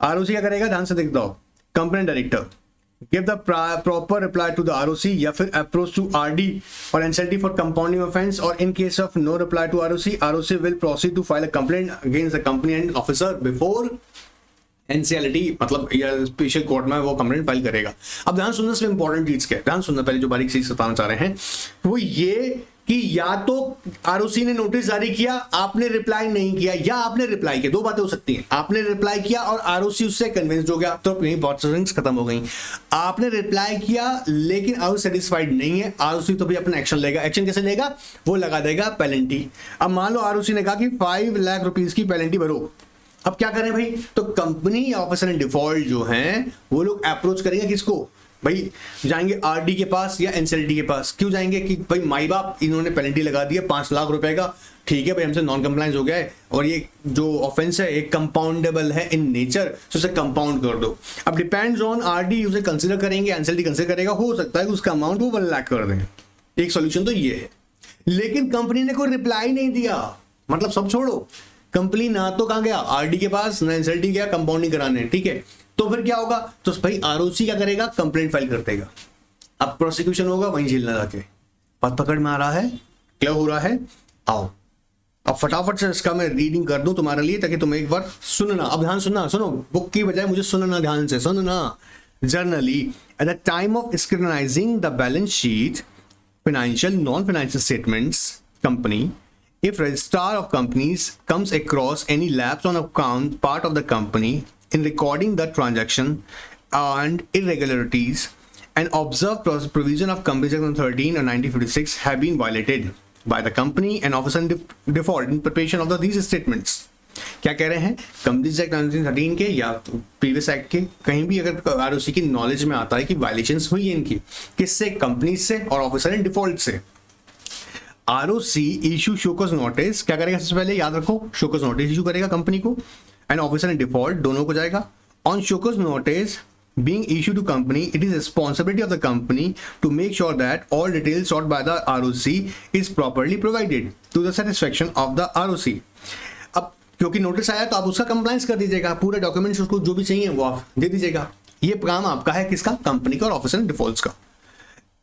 A: आरओसी क्या करेगा, ध्यान से देखता हो, company director give the proper reply to the ROC या फिर अप्रोच टू आरडी और एनसीएलटी फॉर कंपाउंडिंग ऑफेंस, और in case of no reply to ROC, ROC will proceed to file a complaint against the company and officer before NCLT, मतलब या special court में वो complaint file करेगा। अब ध्यान सुनना, इसमें इंपॉर्टेंट चीज क्या है, ध्यान सुनना, पहले जो बारीक चीज बताना चाह रहे हैं वो ये कि या तो आरओसी ने नोटिस जारी किया, आपने रिप्लाई नहीं किया, या आपने रिप्लाई किया, दो बातें हो सकती हैं, आपने रिप्लाई किया और आरओसी उससे कन्विंस्ड हो गया तो यही प्रोसेसिंग्स खत्म हो गई। आपने रिप्लाई किया लेकिन आरओसी सेटिस्फाइड नहीं है, आरओसी तो भी अपना एक्शन लेगा। एक्शन कैसे लेगा, वो लगा देगा पेनल्टी। अब मान लो आरओसी ने कहा कि 5 लाख रुपीज की पेनल्टी भरो, अब क्या करें भाई, तो कंपनी या ऑफिसर इन डिफॉल्ट जो हैं वो लोग अप्रोच करेंगे किसको, भाई जाएंगे आरडी के पास या एनसीएलटी के पास। क्यों जाएंगे कि भाई माई बाप इन्होंने पेनल्टी लगा दी है 5 लाख रुपए का, ठीक है भाई हमसे नॉन कंप्लायंस हो गया है और ये जो ऑफेंस है एक कंपाउंडेबल है इन नेचर, तो उसे कंपाउंड कर दो। अब डिपेंड्स ऑन आरडी उसे कंसीडर करेंगे, एनसीएलटी कंसीडर करेगा, हो सकता है कि उसका अमाउंट वो 1 लाख कर दें। एक सोल्यूशन तो ये है, लेकिन कंपनी ने कोई रिप्लाई नहीं दिया, मतलब सब छोड़ो, कंपनी ना तो कहां गया आरडी के पास, ना एनसीएलटी गया कंपाउंडिंग कराने, ठीक है। तो तो फिर क्या होगा, तो भाई आरओसी क्या करेगा, कंप्लेंट फाइल कर देगा। अब प्रोसिक्यूशन होगा वहीं झेलना जाके। पद पकड़ में आ रहा है, क्या हो रहा है, आओ अब फटाफट से इसका मैं रीडिंग कर दूं तुम्हारे लिए, ताकि तुम एक बार सुनना। अब ध्यान सुनना, सुनो, बुक की बजाय मुझे सुनना, ध्यान से सुनना। Generally at the time of scrutinising the balance sheet, financial non-financial statements company, if registrar of companies comes across any lapse on account part of the company in recording the transaction and irregularities and observed provision of Companies Act 13 or 1956 have been violated by the company and officer in default in preparation of these statements. क्या कह रहे हैं, companies act 1913 के या previous act के कहीं भी अगर आरओसी की नॉलेज में आता है कि वायलेशंस हुई है इनकी, किससे, कंपनीज से और ऑफिसर इन डिफॉल्ट से, आरओसी इशू शोकॉज नोटिस, क्या करेगा सबसे पहले याद रखो, शोकॉज नोटिस इशू करेगा कंपनी को एंड ऑफिसर इन डिफॉल्ट दोनों को जाएगा। On show cause notice being issued to company, it is responsibility of the company to make sure that all details sought by the ROC is properly provided to the satisfaction of the ROC. अब क्योंकि notice आया तो आप उसका compliance कर दीजिएगा, पूरे documents उसको जो भी चाहिए वो आप दे दीजिएगा। ये काम आपका है, किसका, कंपनी का और ऑफिसर इन डिफॉल्ट्स का।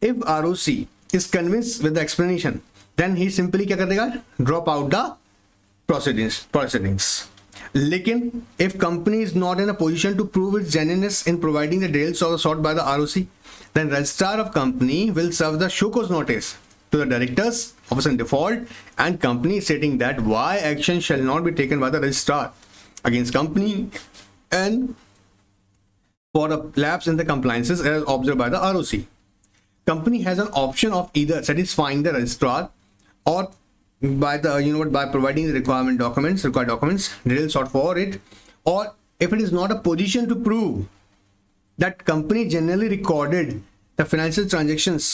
A: If ROC is convinced with the explanation, then he simply क्या कर देगा, ड्रॉप आउट द proceedings. लेकिन if company is not in a position to prove its genuineness in providing the details sought by the ROC, then registrar of company will serve the show cause notice to the directors, officer in default, and company stating that why action shall not be taken by the registrar against company and for a lapse in the compliances as observed by the ROC. Company has an option of either satisfying the registrar or by the by providing the required documents, details sought for it, or if it is not a position to prove that company generally recorded the financial transactions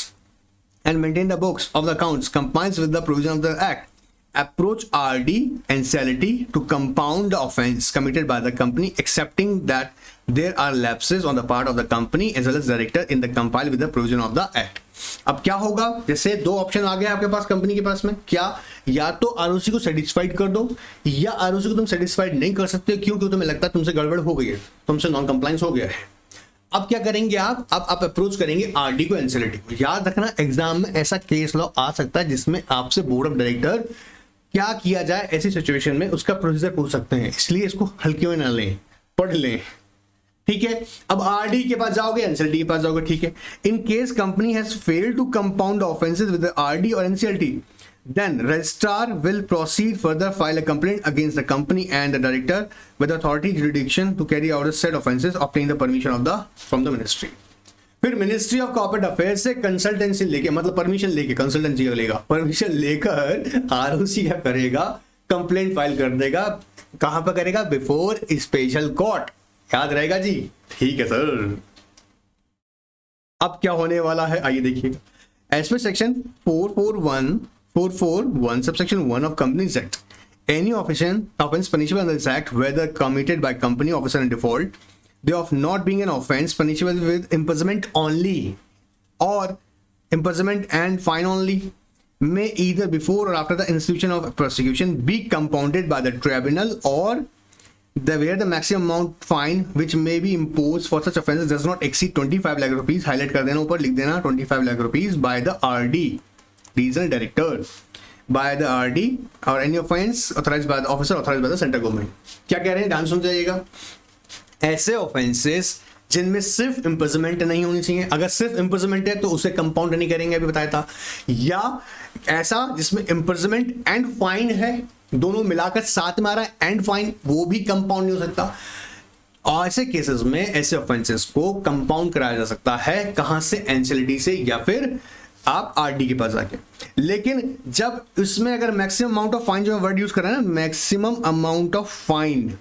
A: and maintain the books of the accounts compliance with the provision of the act, approach RD NCLT to compound the offense committed by the company, accepting that there are lapses on the part of the company as well as director in the comply with the provision of the act. अब क्या होगा, जैसे दो option आ गया आपके पास company के पास में, क्या, या तो आरओसी को सेटिस्फाइड कर दो या आरओसी को तुम सेटिस्फाइड नहीं कर सकते, क्योंकि तुम्हें लगता है तुमसे गड़बड़ हो गई है, तुमसे नॉन कंप्लायंस हो गया है। अब क्या करेंगे आप, अब आप अप्रोच करेंगे आरडी को, एनसीएलटी को। याद रखना एग्जाम में ऐसा केस लॉ आ सकता है जिसमें आपसे बोर्ड ऑफ डायरेक्टर क्या किया जाए ऐसी सिचुएशन में उसका प्रोसीजर पूछ सकते हैं, इसलिए इसको हल्के में ना लें, पढ़ लें, ठीक है। अब आरडी के पास जाओगे, एनसीएलटी के पास जाओगे, ठीक है। In case company has failed to compound offences with RD और NCLT, then registrar will proceed further, file a complaint against the company and the director with authority jurisdiction to carry out a said offenses, obtain the permission of from the ministry. फिर ministry of corporate affairs से consultancy लेके, मतलब permission लेके, consultancy लेगा, permission लेकर ROC क्या करेगा, complaint file कर देगा। कहां पर करेगा, बिफोर स्पेशल कोर्ट, याद रहेगा जी, ठीक है सर। अब क्या होने वाला है आइए देखिएगा। एज पर section 441 subsection 1 of Companies Act, any offense punishable under this act, whether committed by company officer in default, they of not being an offense punishable with imprisonment only or imprisonment and fine only, may either before or after the institution of prosecution be compounded by the tribunal, or where the maximum amount fine which may be imposed for such offenses does not exceed 25 lakh rupees, highlight कर देना ऊपर, लिख देना 25 lakh rupees, by the RD regional director, by the RD or any offense authorized by the officer authorized by the central government. क्या कह रहे हैं, ध्यान सुन जाइएगा। ऐसे ऑफेंसेस जिनमें सिर्फ इम्प्रिजनमेंट नहीं होनी चाहिए, अगर सिर्फ इम्प्रिजनमेंट है तो उसे कंपाउंड नहीं करेंगे, अभी बताया था, या ऐसा जिसमें इम्प्रिजनमेंट एंड फाइन है, दोनों मिलाकर साथ में आ रहा है एंड फाइन, वो भी कंपाउंड नहीं हो सकता। और ऐसे केसेस में ऐसे ऑफेंसेस को कंपाउंड कराया जा सकता है, कहां से, एनसीएलटी से या फिर आप आरडी के पास जाके। लेकिन जब इसमें अगर मैक्सिमम अमाउंट ऑफ फाइन, जो वर्ड यूज कर रहे हैं ना, maximum amount of fine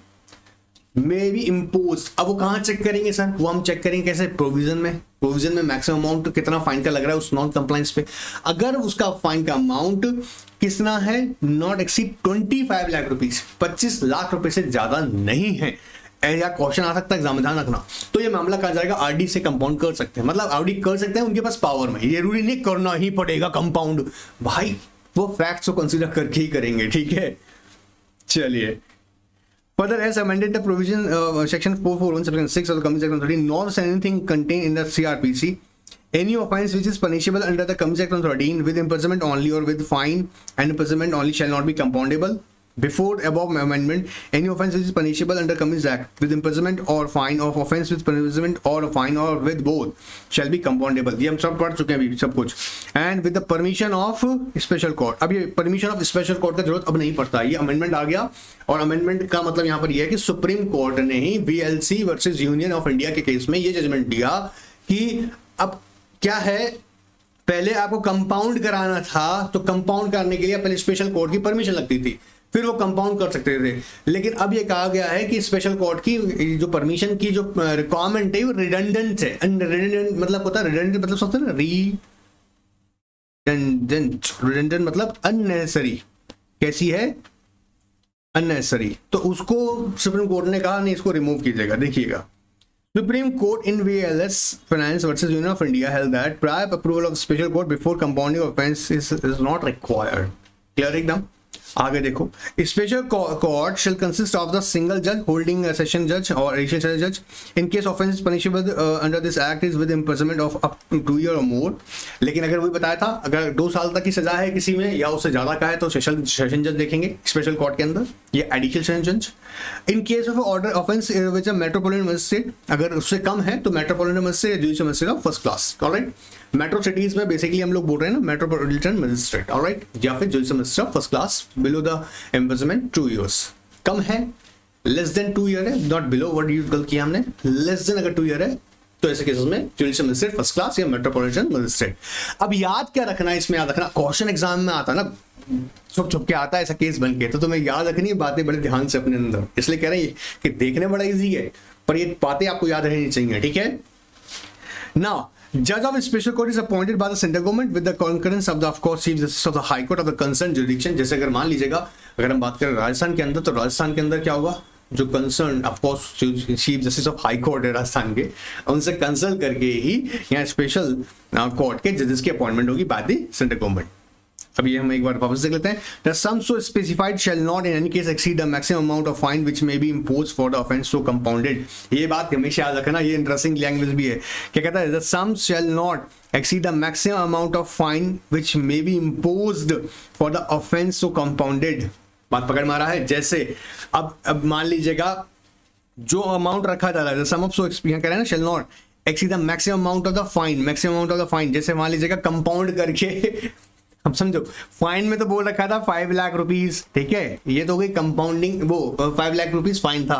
A: may be impose, अब वो कहां चेक करेंगे सर, वो हम चेक करेंगे कैसे, प्रोविजन में मैक्सिमम अमाउंट कितना फाइन का लग रहा है उस नॉन कंप्लायंस पे। अगर उसका फाइन का अमाउंट कितना है, not exceed 25 lakh rupees, 25 lakh रुपए से ज्यादा नहीं है, या क्वेश्चन आ सकता है एग्जाम में, ध्यान रखना। तो ये मामला कहा जाएगा आरडी से कंपाउंड कर सकते हैं, मतलब आरडी कर सकते हैं, उनके पास पावर में, ये जरूरी नहीं करना ही पड़ेगा कंपाउंड, भाई वो फैक्ट्स को कंसीडर करके ही करेंगे, ठीक है। चलिए Further, as amended the provision section 441 section 6 of the Companies Act 13, nor anything contained in the CRPC, any offence which is punishable under the Companies Act 13 with imprisonment only or with fine and imprisonment only shall not be compoundable. Before above amendment, any offence which is punishable under Companies Act with imprisonment or fine of offence with imprisonment or fine or with both shall be compoundable. ये हम सब पढ़ चुके हैं अभी सब कुछ. And with the permission of special court. अब ये permission of special court का जरूरत अब नहीं पड़ता. ये amendment आ गया और amendment का मतलब यहाँ पर ये है कि सुप्रीम कोर्ट ने ही VLC versus union of India के केस में ये जजमेंट दिया कि अब क्या है, पहले आपको कंपाउंड कराना था तो कंपाउंड करने के लिए पहले स्पेशल कोर्ट की परमिशन लगती थी, फिर वो कंपाउंड कर सकते थे. लेकिन अब ये कहा गया है कि स्पेशल कोर्ट की जो परमिशन की जो रिक्वायरमेंट है वो रिडंडेंट है. रिडंडेंट मतलब होता है, रिडंडेंट मतलब समझते हैं ना, रिडंडेंट मतलब अननेसेसरी. कैसी है? अननेसेसरी. तो उसको सुप्रीम कोर्ट ने कहा नहीं, इसको रिमूव कीजिएगा. देखिएगा, Supreme Court in VLS Finance versus Union of India held that prior approval of special court before compounding offence is not required. Clear एकदम. आगे देखो, special court shall consist of the single judge holding a session judge or additional judge. In case offence punishable under this act is with imprisonment of up to 2 years or more. लेकिन अगर वही बताया था, अगर 2 साल तक की सजा है किसी में या उससे ज्यादा का है तो सेशन जज देखेंगे स्पेशल कोर्ट के अंदर, ये एडिशनल सेशन जज. इन case of order offence which metropolitan magistrate, अगर उससे कम है तो metropolitan magistrate, judicial magistrate of first class. Alright, metro cities में बेसिकली हम लोग बोल रहे हैं ना मेट्रोपोलिटन मजिस्ट्रेट. ऑलराइट, या फिर judicial magistrate of first class. Below the imprisonment 2 years. कम है, लेस देन 2 year है, नॉट बिलो. वर्ड यूज गलत किया हमने, लेस देन अगर 2 year है तो ऐसे केसेस में जुडिशियल मजिस्ट्रेट फर्स्ट क्लास या मेट्रोपोलिटन मजिस्ट्रेट. अब याद क्या रखना है इसमें, याद रखना क्वेश्चन एग्जाम में आता है ना, छुप छुप के आता है ऐसा केस बन के, तो तुम्हें याद रखनी है बातें बड़े ध्यान से अपने अंदर. इसलिए कह रहे हैं कि देखने बड़ा इजी है पर ये बातें आपको याद रहनी चाहिए. ठीक है. Now Judge of special court is appointed by the central government with the concurrence of the of course chief justice of the high court of the concerned jurisdiction. जैसे अगर मान लीजिएगा, अगर हम बात करें राजस्थान के अंदर, तो राजस्थान के अंदर क्या होगा, जो concern of course chief justice of high court है राजस्थान के, उनसे कंसल्ट करके ही यहाँ स्पेशल कोर्ट के जजेस की अपॉइंटमेंट होगी बाय द सेंट्रल गवर्नमेंट. अब ये हम एक बार वापस देख लेते हैं. The sum so specified shall not in any case exceed the maximum amount of fine which may be imposed for the offence so compounded. ये बात हमेशा याद रखना, ये इंटरेस्टिंग लैंग्वेज भी है. क्या कहता है? The sum shall not exceed the maximum amount of fine which may be imposed for the offence so compounded. बात पकड़ मारा है. जैसे अब मान लीजिएगा जो अमाउंट रखा जा रहा है, सम ऑफ सो कह रहे हैं ना, shall not exceed the maximum amount of the fine, maximum amount of the fine. जैसे मान लीजिएगा कंपाउंड करके हम समझो, फाइन में तो बोल रखा था 5 लाख रुपीस, ठीक है, ये तो हो गई कंपाउंडिंग, वो 5 लाख रुपीस फाइन था,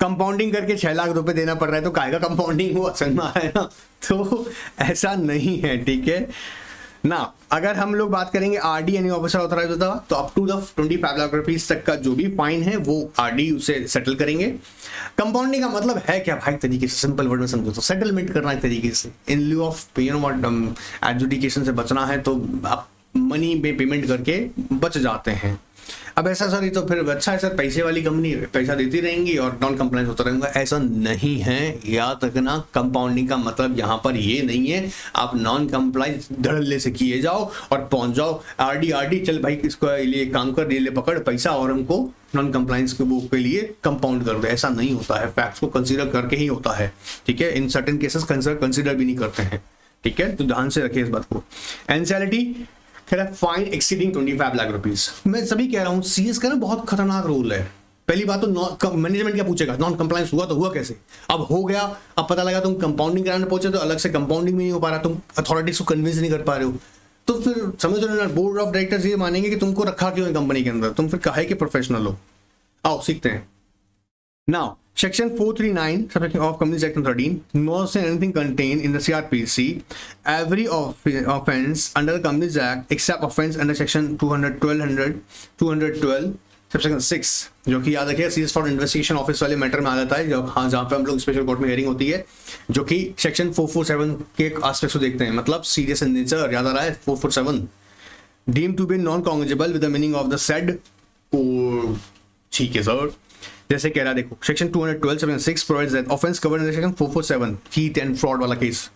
A: कंपाउंडिंग करके 6 लाख रुपए देना पड़ रहा है, तो काहे का कंपाउंडिंग हुआ, समझ में आया ना. तो ऐसा नहीं है. ठीक है ना. अगर हम लोग बात करेंगे आरडी यानी ऑफिसर ऑथराइज होता, तो up to the 25 lakh rupees तक का जो भी फाइन है वो आरडी उसे सेटल करेंगे. कंपाउंडिंग का मतलब है क्या भाई, तरीके से सिंपल वर्ड में समझो तो सेटलमेंट करना एक तरीके से, in lieu of you know what adjudication से बचना है तो आप मनी पे पेमेंट करके बच जाते हैं. अब ऐसा सर, ये तो फिर अच्छा है सर, पैसे वाली कंपनी पैसा देती रहेंगी और नॉन कंप्लायंस होता रहेगा. ऐसा नहीं है, याद रखना. कंपाउंडिंग का मतलब यहाँ पर ये नहीं है आप नॉन कंप्लायंस धड़ल्ले से किए जाओ और पहुंच जाओ आरडी चल भाई इसको लिए काम कर, ले पकड़ पैसा और हमको नॉन कंप्लायंस के बुक के लिए कंपाउंड कर दो. ऐसा नहीं होता है, फैक्ट्स को कंसीडर करके ही होता है. ठीक है. इन सर्टेन केसेस कंसीडर भी नहीं करते हैं. ठीक है, तो ध्यान से रखिए इस बात को. एंसेलिटी फाइन एक्सीडिंग 25 लाख रुपीस. मैं सभी कह रहा हूं सीएस का ना बहुत खतरनाक रूल है. पहली बात तो मैनेजमेंट क्या पूछेगा, नॉन कंप्लायंस हुआ तो हुआ कैसे, अब हो गया, अब पता लगा तुम कंपाउंडिंग कराने पहुंचे तो अलग से कंपाउंडिंग भी नहीं हो पा रहा, तुम अथॉरिटीज को कन्विंस नहीं कर पा रहे हो, तो फिर समझ रहे हो ना, बोर्ड ऑफ डायरेक्टर्स ये मानेंगे कि तुमको रखा क्यों है कंपनी के अंदर, तुम फिर काहे के प्रोफेशनल हो. आओ सीखते हैं. Now Section 439 of Companies Act 13 nor anything contained in the CRPC every offence under the Companies Act except offence under Section 212 Subsection 6, जो कि याद रखिए सीज फॉर इन्वेस्टिगेशन ऑफिस वाले मैटर में आ जाता है, जो हाँ जहाँ पे हम लोग स्पेशल कोर्ट में हियरिंग होती है, जो कि सेक्शन 447 के एस्पेक्ट्स को देखते हैं. मतलब सीरियस इन नेचर, याद आ रहा है 447. Deem to be non cognizable with the meaning of the said code. ठीक है सर. जैसे कह रहा है देखो, section 212 section 6 provides that offence covered in section 447 cheat and fraud वाला case,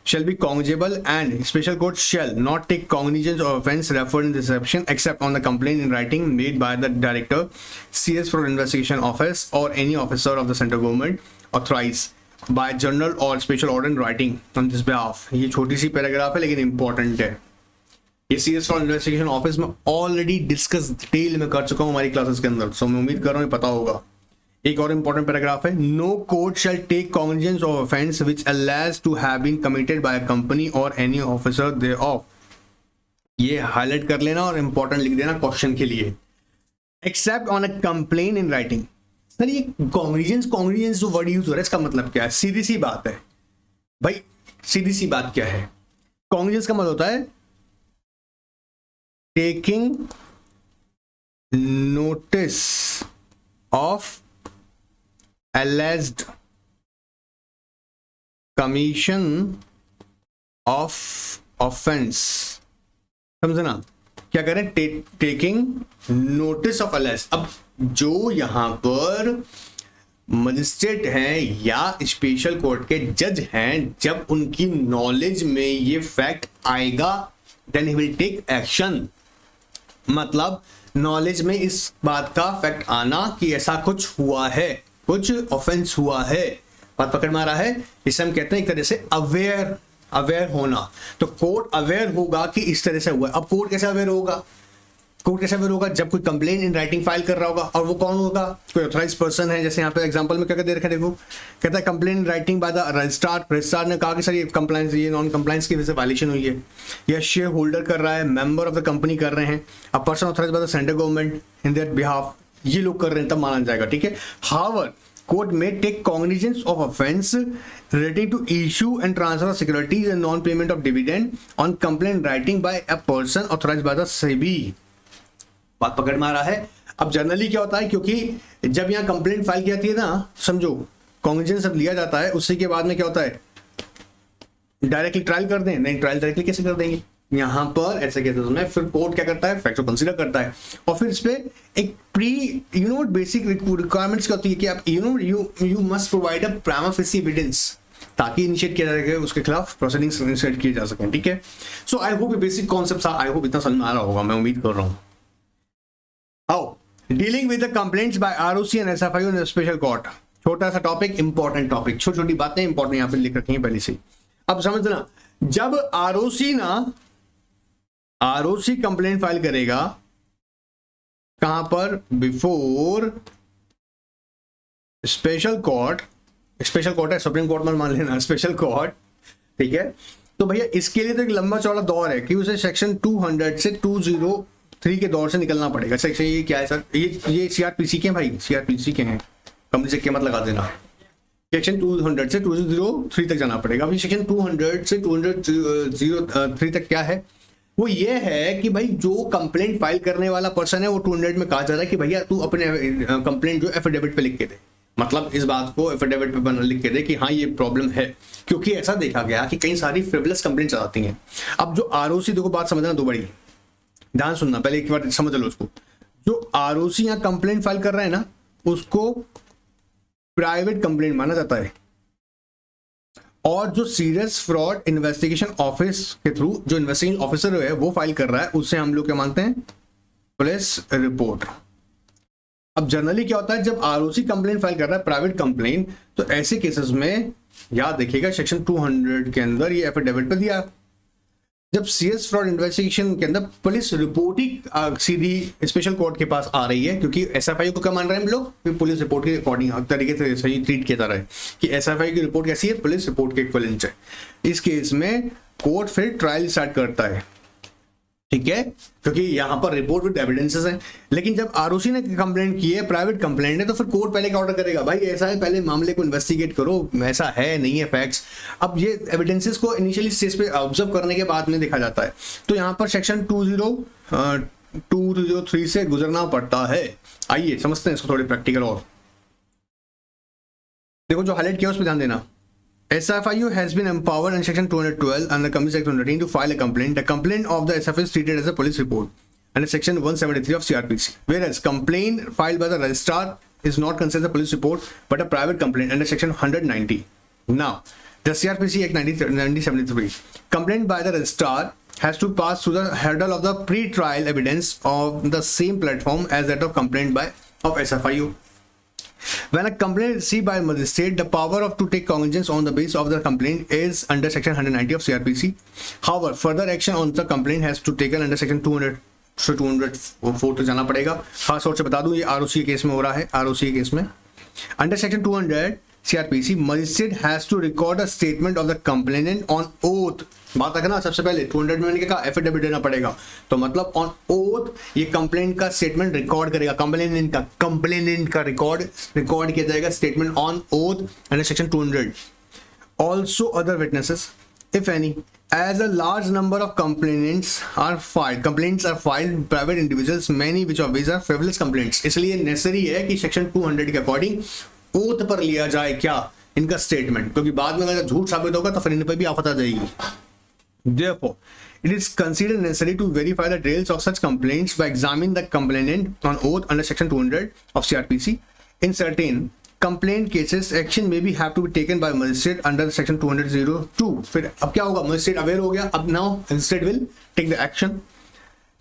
A: shall be cognizable and special court shall not take cognizance of offense referred in this section except on the complaint in writing made by the director, CS for investigation office or any officer of the central government authorized by general or special order in writing on this behalf. ये छोटी सी paragraph है लेकिन important है। ये CS for investigation office में already discuss detail में कर चुका हूँ हमारी क्लासेस के अंदर, सो मैं उम्मीद कर रहा हूँ पता होगा। एक और इंपॉर्टेंट पैराग्राफ है, no court shall take cognizance of offence which allege to have been committed by a company और एनी ऑफिसर देयरऑफ। ये हाईलाइट कर लेना और इंपॉर्टेंट लिख देना क्वेश्चन के लिए। Except on a complain in writing. Sir ये कॉग्निजेंस जो वर्ड यूज हो रहा है इसका मतलब क्या है? सीधी सी बात है भाई, सीधी सी बात क्या है? कॉग्निजेंस का मतलब होता है taking notice of alleged commission of offense। समझना क्या करें? Taking notice of alleged। अब जो यहां पर मजिस्ट्रेट हैं या स्पेशल कोर्ट के जज हैं, जब उनकी नॉलेज में ये फैक्ट आएगा then he will take action. मतलब नॉलेज में इस बात का फैक्ट आना कि ऐसा कुछ हुआ है, कुछ ऑफेंस हुआ है, बात पकड़ में आ रहा है, इसे हम कहते हैं एक तरह से अवेयर होना। तो कोर्ट अवेयर होगा कि इस तरह से हुआ। अब कोर्ट कैसे अवेयर होगा? कोर्ट कैसे अवेयर होगा? जब कोई कंप्लेन इन राइटिंग फाइल कर रहा होगा, और वो कौन होगा? कोई ऑथराइज पर्सन है। जैसे यहाँ पे एग्जांपल में क्या दे रखा है, देखो कहता है complain in writing by the registrar ने कहा कि सर ये कंप्लायंस, ये नॉन कंप्लायंस की वजह से वायलेशन हुई है, या शेयर होल्डर कर रहा है, मेंबर ऑफ द कंपनी कर रहे हैं, a person authorise by the central government in their behalf, ये लोग कर रहे हैं, तब माना जाएगा। ठीक है। हाउएवर कोर्ट में take cognizance of offence relating to issue and transfer of securities and non payment of dividend on complaint writing by a person authorise by the SEBI. बात पकड़ में आ रहा है। अब जनरली क्या होता है, क्योंकि जब यहाँ कंप्लेंट फाइल की जाती है ना, समझो कॉग्निजेंस सब लिया जाता है, उससे के बाद में क्या होता है, डायरेक्टली ट्रायल कर दें? नहीं, ट्रायल डायरेक्टली कैसे कर देंगे? यहाँ पर ऐसे केसेस में फिर कोर्ट क्या करता है, फैक्ट को कंसीडर करता है, और फिर इस पे एक प्री बेसिक रिक्वायरमेंट्स क्या होती है कि आप you must provide a prima facie evidence, ताकि इनिशिएट किया जाएगा उसके खिलाफ प्रोसीडिंग्स इनिशिएट किए जा सकें। ठीक है। So I hope basic concept I hope इतना समझ में आ रहा होगा, मैं उम्मीद कर रहा हूँ। How dealing with the complaints by ROC and SFIO in special court. छोटा सा टॉपिक, इंपॉर्टेंट टॉपिक, छोटी छोटी बातें इंपॉर्टेंट यहाँ पे लिख रखी हैं पहले से। अब समझना, जब आरओसी कंप्लेंट फाइल करेगा कहां पर, बिफोर स्पेशल कोर्ट है, सुप्रीम कोर्ट में मान लेना स्पेशल कोर्ट। ठीक है। तो भैया इसके लिए तो एक लंबा चौड़ा दौर है कि उसे सेक्शन 200 से 203 के दौर से निकलना पड़ेगा। सेक्शन ये क्या है सर? ये सीआरपीसी के हैं भाई, सीआरपीसी के हैं, कंपनी से कीमत लगा देना। सेक्शन 200 से 203 तक जाना पड़ेगा। अभी सेक्शन 200 से 203 तक क्या है, वो ये है कि भाई जो कंप्लेंट फाइल करने वाला पर्सन है, वो 200 में कहा जा रहा है कि भैया तू अपने कंप्लेंट जो एफिडेविट पे लिख के दे, मतलब इस बात को एफिडेविट पे लिख के दे कि हाँ ये प्रॉब्लम है, क्योंकि ऐसा देखा गया कि कई सारी फ्रिवलेस कंप्लेंट्स आती हैं। अब जो आरओसी, देखो बात समझना दो बड़ी, ध्यान सुनना, पहले एक बार समझ लो उसको। जो आरओसी यहाँ कंप्लेंट फाइल कर रहा है ना, उसको प्राइवेट कंप्लेंट माना जाता है, और जो सीरियस फ्रॉड इन्वेस्टिगेशन ऑफिस के थ्रू जो इन्वेस्टिगेशन ऑफिसर है वो फाइल कर रहा है, उससे हम लोग क्या मानते हैं, पुलिस रिपोर्ट। अब जनरली क्या होता है, जब आरओसी कंप्लेंट फाइल कर रहा है प्राइवेट कंप्लेंट, तो ऐसे केसेस में याद देखिएगा सेक्शन 200 के अंदर ये एफिडेविट पे दिया। जब सीरियस फ्रॉड इन्वेस्टिगेशन के अंदर पुलिस रिपोर्ट ही सीधी स्पेशल कोर्ट के पास आ रही है, क्योंकि एसएफआई को क्या मान रहे हैं हम लोग, पुलिस रिपोर्ट के अकॉर्डिंग तरीके से सही ट्रीट किया जा रहा है कि एसएफआई की रिपोर्ट कैसी है, पुलिस रिपोर्ट के इक्विवेलेंट है। इस केस में कोर्ट फिर ट्रायल स्टार्ट करता है। ठीक है, क्योंकि यहां पर रिपोर्ट विद एविडेंसेस है। लेकिन जब आरओसी ने कंप्लेंट की है, प्राइवेट कंप्लेंट है, तो फिर कोर्ट पहले क्या ऑर्डर करेगा, भाई ऐसा है, पहले मामले को इन्वेस्टिगेट करो, ऐसा है नहीं है फैक्ट्स। अब ये एविडेंसेस को इनिशियली स्टेज पे ऑब्जर्व करने के बाद में देखा जाता है। तो यहां पर सेक्शन 203 से गुजरना पड़ता है। आइए समझते हैं इसको थोड़ी प्रैक्टिकल। और देखो जो हाईलाइट किया उस पर ध्यान देना। SFIU has been empowered in Section 212 under Companies Act 2013 to file a complaint. The complaint of the SFIU is treated as a police report under Section 173 of CRPC. Whereas complaint filed by the registrar is not considered a police report but a private complaint under Section 190. Now, The CRPC Act 1973. Complaint by the registrar has to pass through the hurdle of the pre-trial evidence of the same platform as that of complaint of SFIO. When a complaint is received by a magistrate, the power to take cognizance on the basis of the complaint is under section 190 of CRPC. However, further action on the complaint has to be taken under section 204 तो जाना पड़ेगा. खास तौर से बता दूं ये ROC के केस में हो रहा है. ROC के केस में under section 200 CRPC, magistrate has to record a statement of the complainant on oath. बात रखना सबसे पहले 200 में मैंने क्या कहा, एफिडेविट देना पड़ेगा, तो मतलब ऑन ओथ ये कंप्लेंट का स्टेटमेंट रिकॉर्ड करेगा. कंप्लेनेंट का रिकॉर्ड किया जाएगा statement on oath under section 200. Also other witnesses if any, as a large number of complaints are filed private individuals, many which of these are frivolous complaints. इसलिए necessary है कि section 200 के according oath पर लिया जाए क्या इनका statement, क्योंकि बाद में अगर झूठ साबित होगा तो फिर इन पर भी आफत आ जाएगी. Therefore, it is considered necessary to verify the trails of such complaints by examining the complainant on oath under section 200 of CRPC. In certain complaint cases, action may have to be taken by magistrate under section 200(02). फिर अब क्या होगा, magistrate aware हो गया, अब now magistrate will take the action.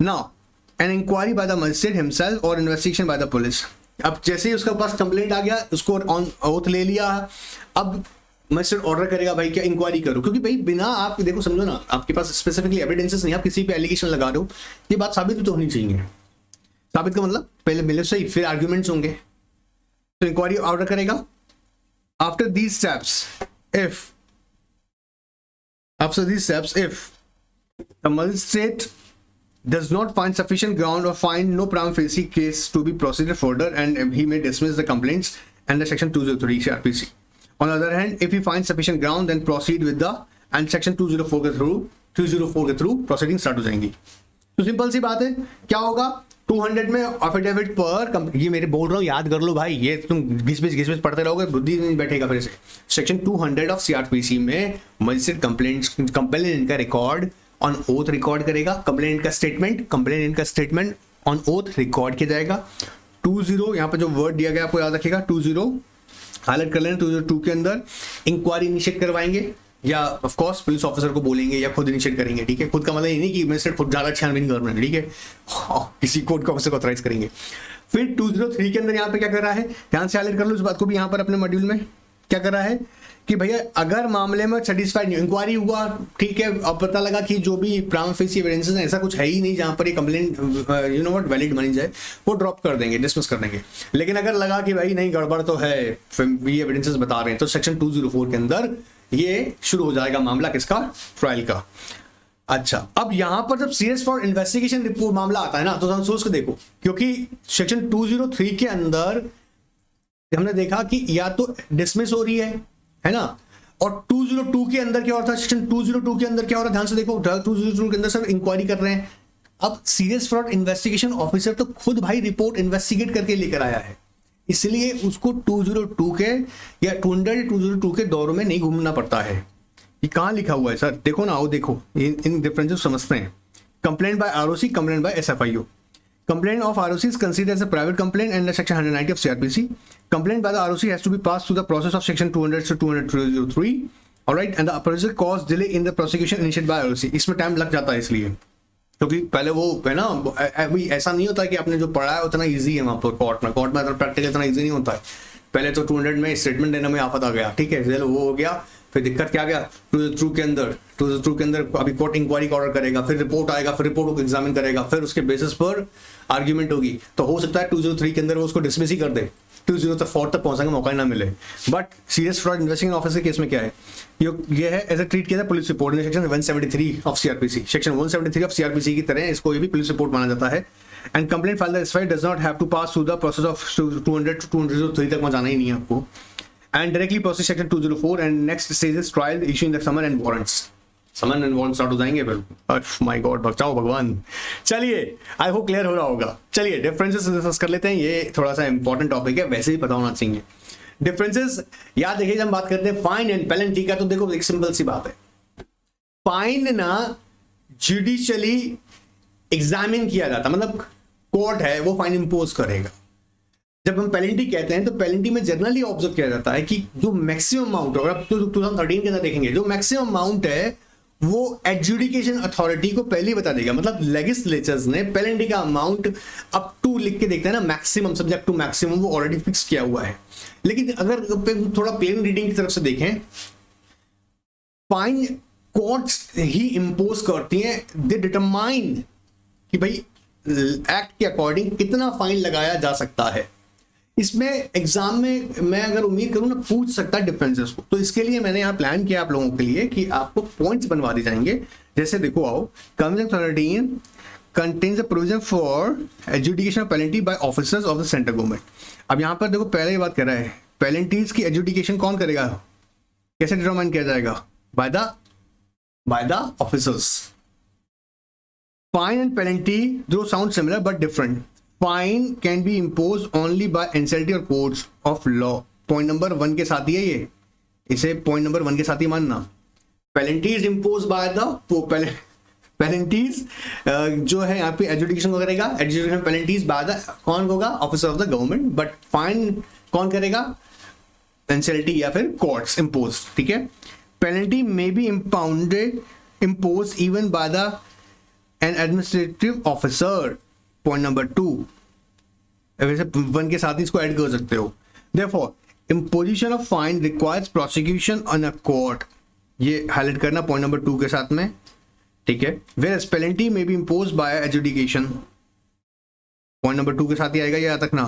A: Now, an inquiry by the magistrate himself or investigation by the police. अब जैसे ही उसके पास कंप्लेंट आ गया, उसको ऑन ओथ ले लिया, अब मजिस्ट्रेट ऑर्डर करेगा भाई क्या इंक्वायरी करो, क्योंकि भाई बिना आप देखो समझो ना, आपके पास स्पेसिफिकली एविडेंसेस नहीं, आप किसी पे एलिगेशन लगा रहे हो, ये बात साबित भी तो होनी चाहिए. साबित का मतलब पहले मिले सही, फिर आर्ग्यूमेंट्स होंगे, तो इंक्वायरी ऑर्डर करेगा. After these steps if the magistrate does not find sufficient ground or find no prima facie case to be proceeded further, and he may dismiss the complaints under section 203 CRPC. On the other hand, if he finds sufficient ground, then proceed with the and section 204 के through proceeding start हो जाएंगी. तो simple सी बात है, क्या होगा 200 में एफिडेविट पर, ये मेरे बोल रहा हूँ याद कर लो भाई, ये तुम घिस पिच पढ़ते रहोगे, बुद्धि नहीं बैठेगा फिर से. सेक्शन 200 ऑफ CRPC में मजिस्ट्रेट कंप्लेंट का रिकॉर्ड ऑन ओथ रिकॉर्ड करेगा, कंप्लेंट का स्टेटमेंट ऑन ओथ रिकॉर्ड किया जाएगा. 20 यहाँ पर जो वर्ड दिया गया आपको याद रखिएगा, 20 हाईलाइट कर लेना. 202 के अंदर इंक्वायरी इनिशिएट करवाएंगे, या ऑफ कोर्स पुलिस ऑफिसर को बोलेंगे या खुद इनिशिएट करेंगे. ठीक है, खुद का मतलब ये नहीं कि मजिस्ट्रेट खुद ज्यादा छानबीन कर रहे हैं. ठीक है, किसी कोर्ट के ऑफिसर को ऑथराइज करेंगे. फिर 203 के अंदर यहाँ पे क्या कर रहा है, ध्यान से हाईलाइट कर लो इस बात को भी, यहाँ पर अपने मॉड्यूल में क्या कर रहा है कि भैया अगर मामले में सेटिस्फाइड नहीं, इंक्वायरी हुआ, ठीक है, अब पता लगा कि जो भी प्राइमा फेसी एविडेंसेस हैं ऐसा कुछ है ही नहीं जहां पर ये complaint you know what valid मानी जाए, वो ड्रॉप कर देंगे, डिसमिस कर देंगे. लेकिन अगर लगा कि भाई नहीं गड़बड़ तो है, ये एविडेंसेस बता रहे हैं, तो सेक्शन 204 के अंदर ये शुरू हो जाएगा मामला किसका, ट्रायल का. अच्छा, अब यहां पर जब सीरियस फॉर इन्वेस्टिगेशन रिपोर्ट मामला आता है ना, तो हम सोच के देखो, क्योंकि सेक्शन 203 के अंदर हमने देखा कि या तो डिसमिस हो रही है ना, और 202 के अंदर क्या हो रहा था, सेक्शन 202 के अंदर क्या हो रहा है, ध्यान से देखो, 202 के अंदर सर इंक्वायरी कर रहे हैं. अब सीरियस फ्रॉड इन्वेस्टिगेशन ऑफिसर तो खुद भाई रिपोर्ट इन्वेस्टिगेट करके लेकर आया है, इसलिए उसको 202 के या 202 के दौर में नहीं घूमना पड़ता है. ये कहां लिखा हुआ है सर, देखो ना, आओ देखो, इन डिफरेंसेस समझते हैं. Complaint by ROC, complaint by SFIO. Complaint of ROC is considered as a private complaint under section 190 of CRPC. Complaint by the ROC has to be passed through the process of section 200 to 203. All right, and the procedure cause delay in the prosecution initiated by ROC. इसमें time लग जाता है इसलिए, क्योंकि पहले वो है ना, अभी ऐसा नहीं होता कि आपने जो पढ़ा है उतना इजी है वहाँ पर कोर्ट में प्रैक्टिकल इतना इजी नहीं होता है. पहले तो 200 में स्टेटमेंट देने में आफत आ गया, ठीक है, वो हो गया, फिर दिक्कत क्या गया 202 के अंदर अभी कोर्ट इंक्वायरी का ऑर्डर करेगा, फिर रिपोर्ट आएगा, फिर रिपोर्ट को एग्जामिन करेगा, फिर उसके बेसिस पर आर्ग्यूमेंट होगी, तो हो सकता है 203 के अंदर वो उसको डिसमिस ही कर दे, 204 तक पहुंचने का मौका ही ना मिले. But serious fraud investigation officer के केस में क्या है, ये है एज ए ट्रीट किया था पुलिस रिपोर्ट ने section 173 of CRPC. Section 173 of CRPC की तरह इसको ये भी पुलिस रिपोर्ट माना जाता है. And complaint file the SFI does not have to pass through the process of 200 to 203 तक जाना ही नहीं है आपको, and directly process section 204 and next stage is trial issuing the summon and warrants. Summon and warrant start हो जाएंगे फिर. My God, बचाओ भगवान. चलिए, आई होप क्लियर हो रहा होगा. चलिए डिफरेंसेस डिस्कस कर लेते हैं, ये थोड़ा सा इंपॉर्टेंट टॉपिक है, वैसे ही पता होना चाहिए. डिफरेंसेस याद देखिए, जब हम बात करते हैं फाइन एंड पेनल्टी का, तो देखो एक सिंपल सी बात है, फाइन ना जुडिशियली एग्जामिन किया जाता, मतलब कोर्ट है वो फाइन इंपोज करेगा. जब हम पेनल्टी कहते हैं तो पेनल्टी में जनरली ऑब्जर्व किया जाता है कि जो मैक्सिमम अमाउंट है, अब तो 2013 के अंदर देखेंगे, जो मैक्सिमम अमाउंट है वो एडजुडिकेशन अथॉरिटी को पहले ही बता देगा। मतलब लेजिस्लेचर्स ने पेनल्टी का अमाउंट अप टू लिख के देखते हैं ना, मैक्सिमम सब्जेक्ट टू मैक्सिमम, वो ऑलरेडी फिक्स किया हुआ है। लेकिन अगर थोड़ा प्लेन रीडिंग की तरफ से देखें, फाइन कोर्ट्स ही इंपोज करती हैं, दे डिटरमाइन कि भाई एक्ट के अकॉर्डिंग कितना फाइन लगाया जा सकता है। इसमें एग्जाम में मैं अगर उम्मीद करूं ना पूछ सकता है डिफरेंसेस को, तो इसके लिए मैंने यहाँ प्लान किया आप लोगों के लिए कि आपको पॉइंट्स बनवा दिए जाएंगे। जैसे देखो आओ, coming authority contains a provision for adjudication of penalty by officers of the central government. अब यहाँ पर देखो पहले ही बात कर रहा है, पेनल्टीज की एजुडिकेशन कौन करेगा, कैसे डिटरमाइन किया जाएगा, by the officers. Fine and penalty दो sound similar but different. Fine can be impose only by NCLT और courts of law. Point number 1 के साथ ही है ये, इसे पॉइंट नंबर 1 के साथ ही मानना। Penalties impose by the penalties जो है यहाँ पे एजुडिकेशन को करेगा, एजुडिकेशन पेनल्टीज बाय द कौन होगा, officer of the government, but fine कौन करेगा, एनसीएलटी या फिर कोर्ट्स इम्पोज। ठीक है, penalty may be impose even by the N administrative officer. Point number 2, वैसे 1 के साथ ही इसको ऐड कर सकते हो। Therefore, imposition of fine requires prosecution on a court, ये हाईलाइट करना पॉइंट नंबर 2 के साथ में। ठीक है, whereas penalty may be imposed by adjudication, point number 2 के साथ ही आएगा, ये याद रखना।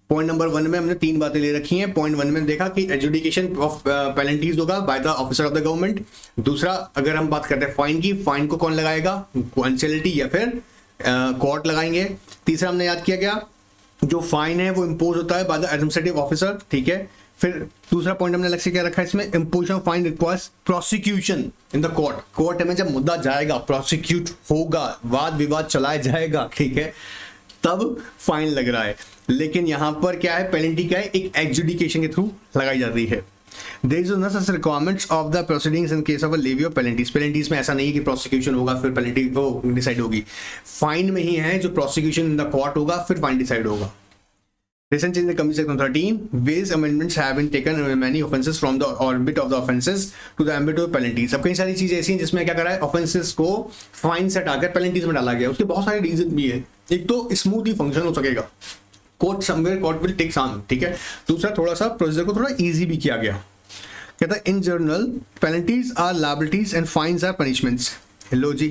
A: पॉइंट नंबर 1 में हमने 3 बातें ले रखी हैं। पॉइंट 1 में देखा कि एजुडिकेशन ऑफ पेनल्टीज होगा by the officer of the government. दूसरा, अगर हम बात करते हैं फाइन की, फाइन को कौन लगाएगा, एनसीएलटी या फिर कोर्ट लगाएंगे। तीसरा हमने याद किया गया, जो फाइन है वो इंपोज होता है बाय द एडमिनिस्ट्रेटिव ऑफिसर। ठीक है, फिर दूसरा पॉइंट हमने अलग से क्या रखा है इसमें, imposition of fine requires prosecution in the court. Court में जब मुद्दा जाएगा, प्रोसिक्यूट होगा, वाद विवाद चलाया जाएगा, ठीक है, तब फाइन लग रहा है। लेकिन यहां पर क्या है, पेनल्टी क्या है, एक एडजुडिकेशन के थ्रू लगाई जाती है। There is no such requirements of the proceedings in case of a levy of penalties. Penalties में ऐसा नहीं है कि प्रोसिक्यूशन होगा फिर पेनल्टी को डिसाइड होगी। फाइन में ही है जो प्रोसिक्यूशन इन द कोर्ट होगा फिर फाइन डिसाइड होगा। Recent change in the Commission Section 13, various amendments have been taken in many offences from the ambit of the offences to the ambit of penalties. अब कई सारी चीजें ऐसी हैं जिसमें क्या करा है, ऑफेंसेस को फाइन से हटाकर पेनल्टीज में डाला गया। उसके बहुत सारे रीजन भी है। एक तो स्मूथली फंक्शन हो सकेगा, court somewhere court will take some, ठीक है। दूसरा, थोड़ा सा प्रोसीजर को थोड़ा इजी भी किया गया। कहता है in general penalties are liabilities and fines are punishments. लो जी,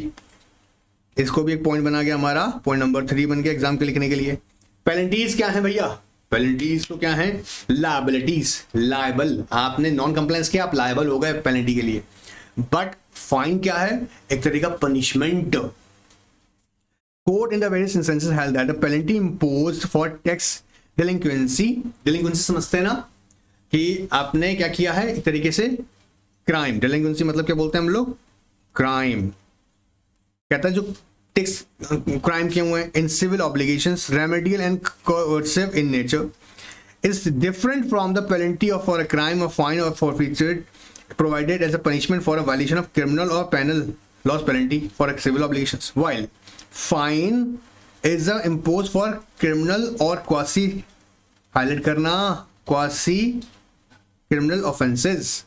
A: इसको भी एक पॉइंट बना गया हमारा, पॉइंट नंबर 3 बन गया एग्जाम के लिखने के लिए। पेनल्टीज क्या है भैया, पेनल्टीज तो क्या है, लायबिलिटीज। लायबल, आपने नॉन कंप्लायंस किया, आप लायबल हो गए पेनल्टी के लिए। बट फाइन क्या है, एक तरीका punishment. Court in the various instances held that the penalty imposed for tax delinquency, delinquency समझते हैं ना कि आपने क्या किया है, एक तरीके से क्राइम। डिलिंक्वेंसी मतलब क्या बोलते हैं हम लोग, क्राइम। कहता है जो टैक्स क्राइम किए हुए हैं in civil obligations remedial and coercive in nature is different from the penalty of for a crime और फाइन और forfeiture provided as a punishment for a violation of criminal और penal laws penalty for a civil obligations, while fine is a impose for criminal और quasi, highlight करना, quasi criminal offences.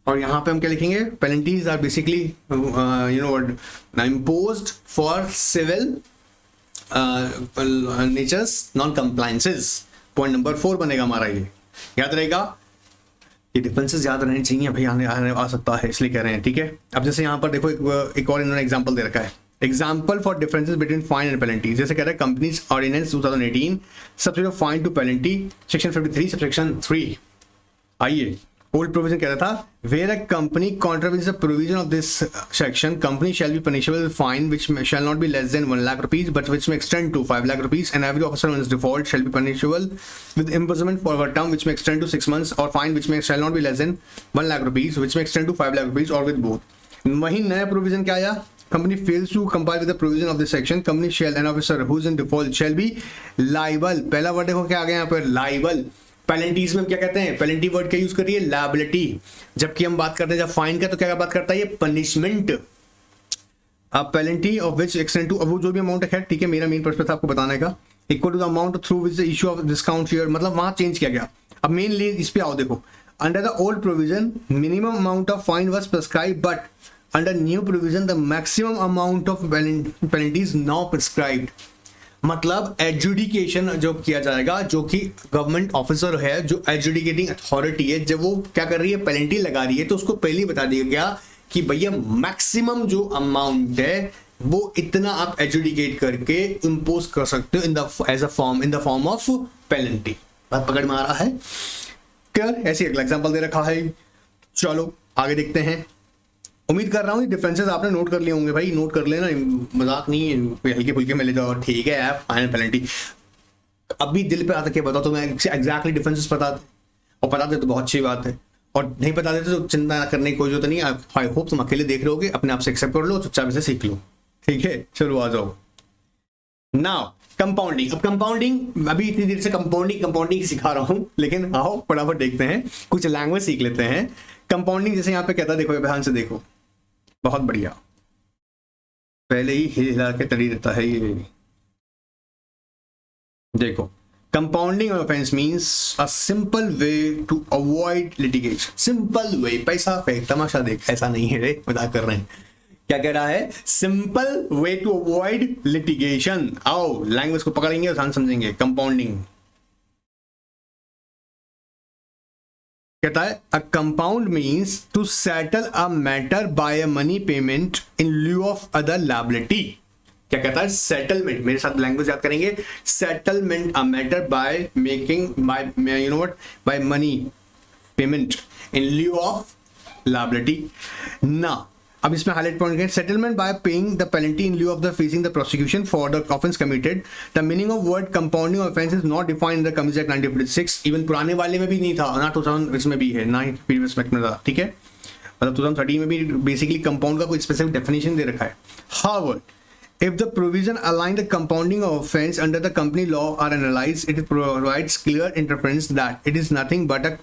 A: और यहां पे हम क्या लिखेंगे, penalties are basically imposed for civil natures non compliances. Point number 4 बनेगा हमारा, ये याद रहेगा। ये डिफरेंसेस याद रहने चाहिए भाई, आने आ सकता है इसलिए कह रहे हैं, ठीक है। अब जैसे यहाँ पर देखो एक और इन्होंने एग्जांपल दे रखा है, example for differences between fine and penalty. जैसे कह रहा है companies ordinance 2018 subject of fine to penalty section 53 subsection 3। आइए, ओल्ड प्रोविजन कह रहा था where a company contravenes the provision of this section company shall be punishable with fine which shall not be less than 1 lakh rupees but which may extend to 5 lakh rupees and every officer on his default shell be punishable with imprisonment for a term which may extend to 6 months or fine which may shall not be less than 1 lakh rupees which may extend to 5 lakh rupees or with both। वही नया provision क्या आया, company fails to comply with the provision of this section company shall an officer who is in default shall be liable। पहला word देखो क्या आ गया यहाँ पर, liable। पेनल्टीज में क्या कहते हैं, पेनल्टी वर्ड क्या यूज कर रही है, लायबिलिटी। जबकि हम बात करते हैं जब फाइन का तो क्या बात करता है, ये पनिशमेंट। अब penalty of which extend to, अब वो जो भी अमाउंट है, खैर ठीक है, मेरा मेन पर्पस था आपको बताने का। Equal to the amount through which the issue of discount share, मतलब वहां चेंज किया गया। अब मेनली इस पे आओ, देखो under the old provision minimum amount of fine was prescribe, but under new provision the maximum amount of penalty is now prescribed. मतलब एडजुडिकेशन जो किया जाएगा, जो कि गवर्नमेंट ऑफिसर है, जो एडजुडिकेटिंग अथॉरिटी है, जब वो क्या कर रही है, पेनल्टी लगा रही है, तो उसको पहले ही बता दिया गया कि भैया मैक्सिमम जो अमाउंट है वो इतना आप एडजुडिकेट करके इंपोज कर सकते हो in the form of penalty. बात पकड़ में आ रहा है? क्लियर? ऐसे अगला एग्जांपल दे रखा है। चलो आगे देखते हैं। उम्मीद कर रहा हूँ डिफरेंसेस आपने नोट कर लिए होंगे भाई, नोट कर लेना, मजाक नहीं है, हल्के फुल्के में ले जाओ, ठीक है यार, फाइनल पेनल्टी। अभी दिल पे आता क्या बताओ, तो मैं एग्जैक्टली डिफरेंसेस बताते, और बताते तो बहुत अच्छी बात है, और नहीं बता देते तो चिंता करने की कोई जरूरत नहीं। आई होप तुम अकेले देख रहे होगे, अपने आप से एक्सेप्ट कर लो, चुपचाप से सीख लो, ठीक है? चलो आ जाओ। Now compounding. अब कंपाउंडिंग, अभी इतनी देर से कंपाउंडिंग सिखा रहा हूं, लेकिन आओ फटाफट देखते हैं, कुछ लैंग्वेज सीख लेते हैं। कंपाउंडिंग जैसे यहाँ पे कहता है, देखो ध्यान से देखो, बहुत बढ़िया, पहले ही हिला के तरी रहता है ये। देखो, compounding offence means a simple way to avoid litigation. Simple way, पैसा फेंक, तमाशा देख, ऐसा नहीं है रे, मजाक कर रहे हैं। क्या कह रहा है? Simple way to avoid litigation. आओ लैंग्वेज को पकड़ेंगे और समझेंगे। कंपाउंडिंग कहता है a compound means to settle a matter by a money payment in lieu of other liability. क्या कहता है? सेटलमेंट, मेरे साथ लैंग्वेज याद करेंगे। Settlement a matter by making by you know what, by money payment in lieu of liability. ना अब इसमें हाईलाइट पॉइंट है, settlement by paying the penalty in lieu of the facing the prosecution for the offence committed. The meaning of word compounding offence is not defined in the commits act 1956। Even पुराने वाले में भी नहीं था, ना 2000 में भी है, ना ही प्रीवियस एक्ट में था, ठीक है? मतलब 2013 में भी बेसिकली कंपाउंड का कोई स्पेसिफिक डेफिनेशन दे रखा है। However, if the provision align the compounding offense under the company law are analyzed, it provides clear interference that it is nothing but a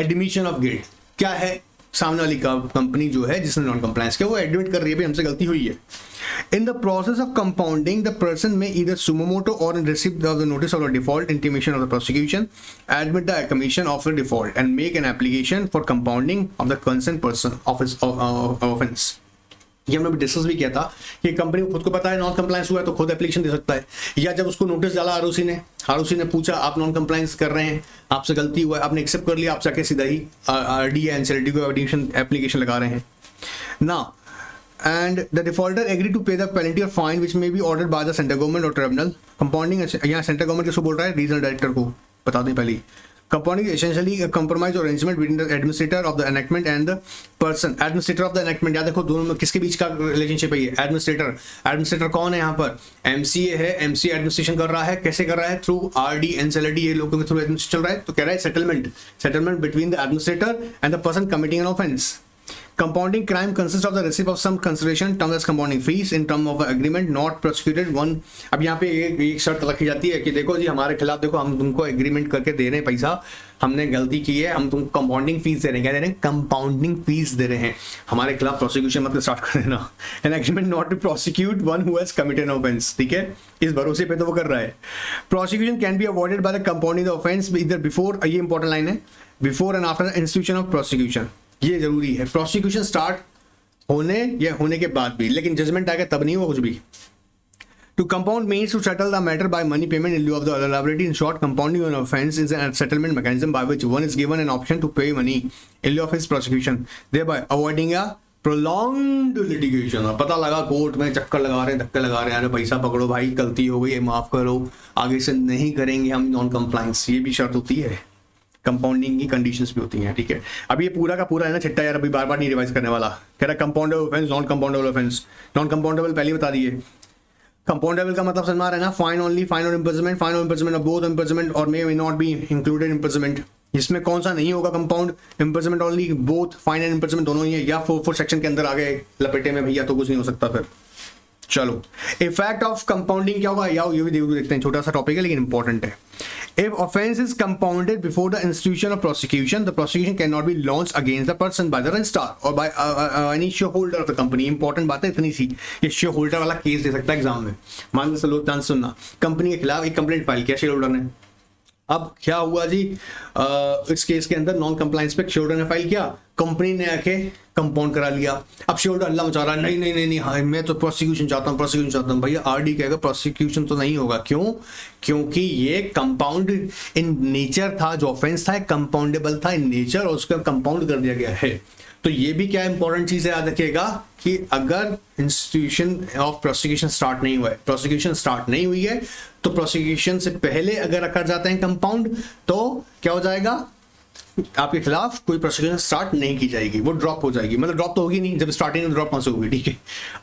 A: admission of guilt। क्या है? सामने वाली company जो है जिसने नॉन कंप्लायंस किया, वो एडमिट कर रही है, हमसे गलती हुई है। In the process of compounding the person में ईदर सुमोमोटो और in receipt of the notice of the default intimation of the prosecution admit the commission of the default and make an application for compounding of the concern person offence. ये हमने discuss भी किया था कि company को खुद को पता है नॉन कंप्लायंस हुआ है तो खुद एप्लीकेशन दे सकता है, या जब उसको नोटिस डाला आरओसी ने पूछा आप नॉन कंप्लायंस कर रहे हैं, आपसे गलती हुआ है, आपने एक्सेप्ट कर लिया, आप जाके सीधा ही आरडी या एनसीएलटी को एप्लीकेशन लगा रहे हैं ना। And the defaulter agree to pay the penalty और fine which may be ordered by the central government और ट्रिब्यूनल। कंपाउंडिंग यहाँ सेंट्रल गवर्नमेंट किसको बोल रहा है? रीजनल डायरेक्टर को, बता दें पहले। Compounding is essentially a compromise or arrangement between the administrator of the enactment and the person. Administrator of the enactment, याद देखो दोनों में किसके बीच का रिलेशनशिप है ये? एडमिनिस्ट्रेटर कौन है यहाँ पर? एमसीए है, एमसीए एडमिनिस्ट्रेशन कर रहा है, कैसे कर रहा है? थ्रू आरडी एनसीएलटी, ये लोगों के थ्रू एडमिनिस्ट्रेशन चल रहा है। तो कह रहा है settlement between the administrator and the person committing an offence. Compounding crime consists of the receipt of some consideration termed as compounding fees in term of agreement not prosecuted one। अब यहाँ पे एक शर्त रखी जाती है कि देखो जी हमारे खिलाफ देखो हम तुमको एग्रीमेंट करके दे रहे हैं पैसा, हमने गलती की है, हम तुमको कंपाउंडिंग फीस दे रहे हैं। क्या दे रहे हैं? कंपाउंडिंग फीस दे रहे हैं, हमारे खिलाफ प्रोसिक्यूशन मत स्टार्ट कर देना। An agreement not to prosecute one who has committed an offence, ठीक है? इस भरोसे पे तो वो कर रहा है। Prosecution can be avoided by the compounding the offence इधर बिफोर, ये इंपॉर्टेंट लाइन है, before and after the institution of prosecution. ये जरूरी है, प्रोसिक्यूशन स्टार्ट होने या होने के बाद भी, लेकिन जजमेंट आएगा तब नहीं हुआ कुछ भी। To compound means to settle the matter by money payment in lieu of the liability. In short, compounding an offence is an settlement mechanism by which one is given an option to pay money in lieu of his prosecution, thereby avoiding a prolonged litigation. पता लगा court में चक्कर लगा रहे हैं, धक्के लगा रहे हैं, अरे पैसा पकड़ो भाई, गलती हो गई, माफ करो, आगे से नहीं करेंगे हम नॉन कंप्लायंस। ये भी शर्त होती है, कंपाउंडिंग की कंडीशंस भी होती हैं, ठीक है? अब ये पूरा का पूरा है ना छिट्टा यार, अभी बार बार नहीं रिवाइज करने वाला। कह रहा compoundable offence, non compoundable offence. Non compoundable पहले बता दिए, कंपाउंडेबल का मतलब समझ में आ रहा है ना? फाइन ओनली, फाइन और इम्प्रिजनमेंट, फाइन और इम्प्रिजनमेंट, बोथ इम्प्रिजनमेंट और may not be included imprisonment. इसमें कौन सा नहीं होगा? Compound, imprisonment only, both fine and imprisonment दोनों ही है, या 4 सेक्शन के अंदर आ गए लपेटे में भैया तो कुछ नहीं हो सकता फिर। चलो, इफेक्ट ऑफ कंपाउंडिंग क्या होगा, या ये भी देखते हैं, छोटा सा टॉपिक है लेकिन इंपॉर्टेंट है। If offense is compounded before the institution of prosecution, the prosecution cannot be launched against the person by the registrar or by any shareholder of the company. Important बात है इतनी सी, ये shareholder वाला case दे सकता है exam में. मान लो चलो ध्यान सुनना, कंपनी के खिलाफ एक कंप्लेंट फाइल किया शेयर होल्डर ने. अब क्या हुआ जी, इस केस के अंदर नॉन कंप्लायंस पे शेयर होल्डर ने फाइल किया, कंपनी ने आके कंपाउंड करा लिया. अब शेयर होल्डर अल्लाह मचा रहा है, नहीं नहीं नहीं नहीं हाँ, मैं तो प्रोसिक्यूशन चाहता हूँ, प्रोसिक्यूशन चाहता हूँ. भैया आरडी कहेगा प्रोसिक्यूशन तो नहीं होगा. क्यों? क्योंकि ये कंपाउंड इन नेचर था, जो ऑफेंस था कंपाउंडेबल था इन नेचर और उसका कंपाउंड कर दिया गया है. तो ये भी क्या इंपॉर्टेंट चीज है, याद रखिएगा कि अगर इंस्टीट्यूशन ऑफ प्रोसिक्यूशन स्टार्ट नहीं हुआ है, प्रोसिक्यूशन स्टार्ट नहीं हुई है, तो प्रोसिक्यूशन से पहले अगर रखा जाता है कंपाउंड तो क्या हो जाएगा, आपके खिलाफ कोई प्रोसिक्यूशन स्टार्ट नहीं की जाएगी, वो ड्रॉप हो जाएगी. मतलब ड्रॉप तो होगी नहीं, जब स्टार्टिंग में ड्रॉप कौन से होगी, ठीक है.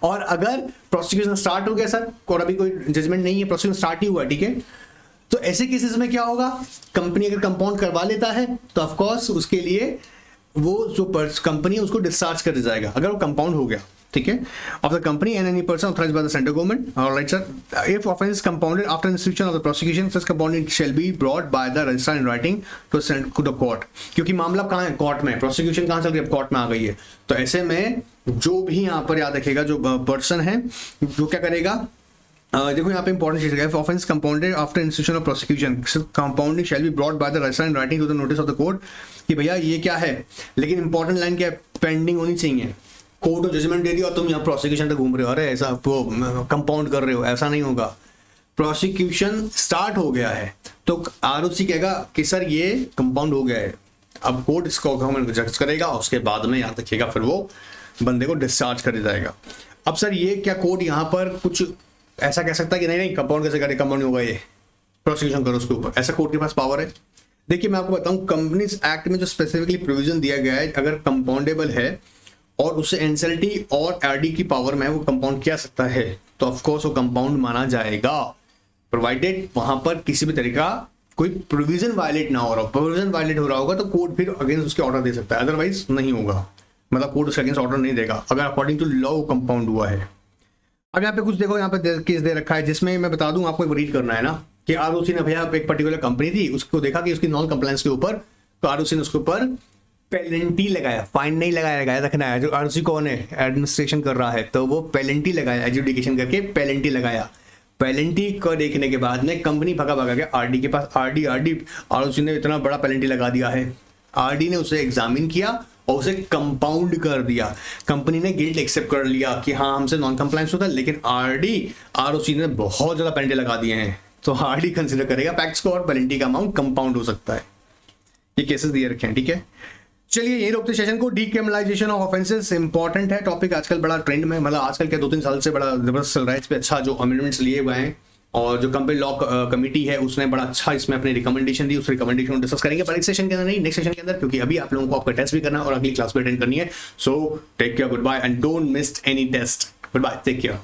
A: और अगर प्रोसिक्यूशन स्टार्ट हो गया सर और अभी कोई जजमेंट नहीं है, प्रोसिक्यूशन स्टार्ट ही हुआ, ठीक है, तो ऐसे केसेस में क्या होगा, कंपनी अगर कंपाउंड करवा लेता है तो ऑफकोर्स उसके लिए वो जो कंपनी है उसको डिस्चार्ज कर दिया जाएगा अगर वो कंपाउंड हो गया, ठीक है. Of the company and any person authorised by the central government. Alright sir, if offence is compounded after institution of the prosecution, such compounded shall be brought by the registrar in writing to the court. क्योंकि मामला कहाँ है, court में. Prosecution कहाँ चल रही है, court में आ गई है. तो ऐसे में जो भी यहाँ पर याद रखेगा, जो पर्सन है जो क्या करेगा, देखो यहाँ पे इंपॉर्टेंट चीज है, offence compounded after institution of prosecution, compounding shall be brought by the registrar in writing to the notice of the court. कि भैया ये क्या है, लेकिन इंपॉर्टेंट लाइन क्या है, पेंडिंग होनी चाहिए. कोर्ट को जजमेंट दे दिया और तुम यहाँ प्रोसिक्यूशन तक घूम रहे हो, अरे ऐसा वो कंपाउंड कर रहे हो, ऐसा नहीं होगा. प्रोसिक्यूशन स्टार्ट हो गया है तो आरओसी कहेगा कि सर ये कंपाउंड हो गया है. अब कोर्ट इसको जज करेगा, उसके बाद में याद रखिएगा फिर वो बंदे को डिस्चार्ज कर दिया जाएगा. अब सर ये क्या कोर्ट यहाँ पर कुछ ऐसा कह सकता है कि नहीं नहीं कंपाउंड कैसे करे, कंपाउंड होगा, ये प्रोसिक्यूशन करो उसके ऊपर, ऐसा कोर्ट के पास पावर है. देखिए मैं आपको बताऊं, कंपनीज एक्ट में जो स्पेसिफिकली प्रोविजन दिया गया है, अगर कंपाउंडेबल है और उससे एनसीएलटी और आरडी की पावर में वो कंपाउंड किया सकता है, तो ऑफकोर्स वो कंपाउंड माना जाएगा, प्रोवाइडेड वहां पर किसी भी तरीका कोई प्रोविजन वायलेट ना हो रहा हो. प्रोविजन वायलेट हो रहा होगा तो कोर्ट फिर अगेंस्ट उसके ऑर्डर दे सकता है, अदरवाइज नहीं होगा. मतलब कोर्ट उसके अगेंस्ट ऑर्डर नहीं देगा अगर अकॉर्डिंग टू लॉ कंपाउंड हुआ है. अब यहाँ पे कुछ देखो, यहाँ पे केस दे रखा है जिसमें मैं बता दूं आपको रीड करना है ना, कि आरओसी ने भैया एक पर्टिकुलर कंपनी थी, उसको देखा कि उसकी नॉन कंप्लायंस के ऊपर, तो आरओसी ने उसके ऊपर पेनल्टी लगाया, फाइन नहीं लगाया रखना है. जो आरओसी कौन है, एडमिनिस्ट्रेशन कर रहा है, तो वो पेनल्टी लगाया, एजुडिकेशन करके पेनल्टी लगाया. पेनल्टी को देखने के बाद में कंपनी भगा के आरडी के पास, आरडी आरओसी ने इतना बड़ा पेनल्टी लगा दिया है, आरडी ने उसे एग्जामिन किया और उसे कंपाउंड कर दिया. कंपनी ने गिल्ट एक्सेप्ट कर लिया कि हाँ हमसे नॉन कंप्लायंस होता है, लेकिन आरओसी ने बहुत ज्यादा पेनल्टी लगा दिए हैं, तो आरडी कंसीडर करेगा फैक्ट्स को और पेनल्टी का अमाउंट कंपाउंड हो सकता है. ये केसेस दिए रखे हैं, ठीक है. चलिए ये रोकते सेशन को, डीक्रिमिनलाइजेशन ऑफ ऑफेंसेस इंपॉर्टेंट है टॉपिक, आजकल बड़ा ट्रेंड में, मतलब आजकल के 2-3 साल से बड़ा जबरदस्त चल रहा है. इस पे अच्छा जो अमेंडमेंट्स लिए हुए हैं और जो कंपनी लॉ कमेटी है उसने बड़ा अच्छा इसमें अपनी रिकमेंडेशन दी, उस रिकमेंडेशन को डिस्कस करेंगे पर इस सेशन के अंदर नहीं, नेक्स्ट सेशन के अंदर, क्योंकि अभी आप लोगों को आपका टेस्ट भी करना है और अगली क्लास भी अटेंड करनी है. So take care, goodbye and don't miss any test. Goodbye, take care.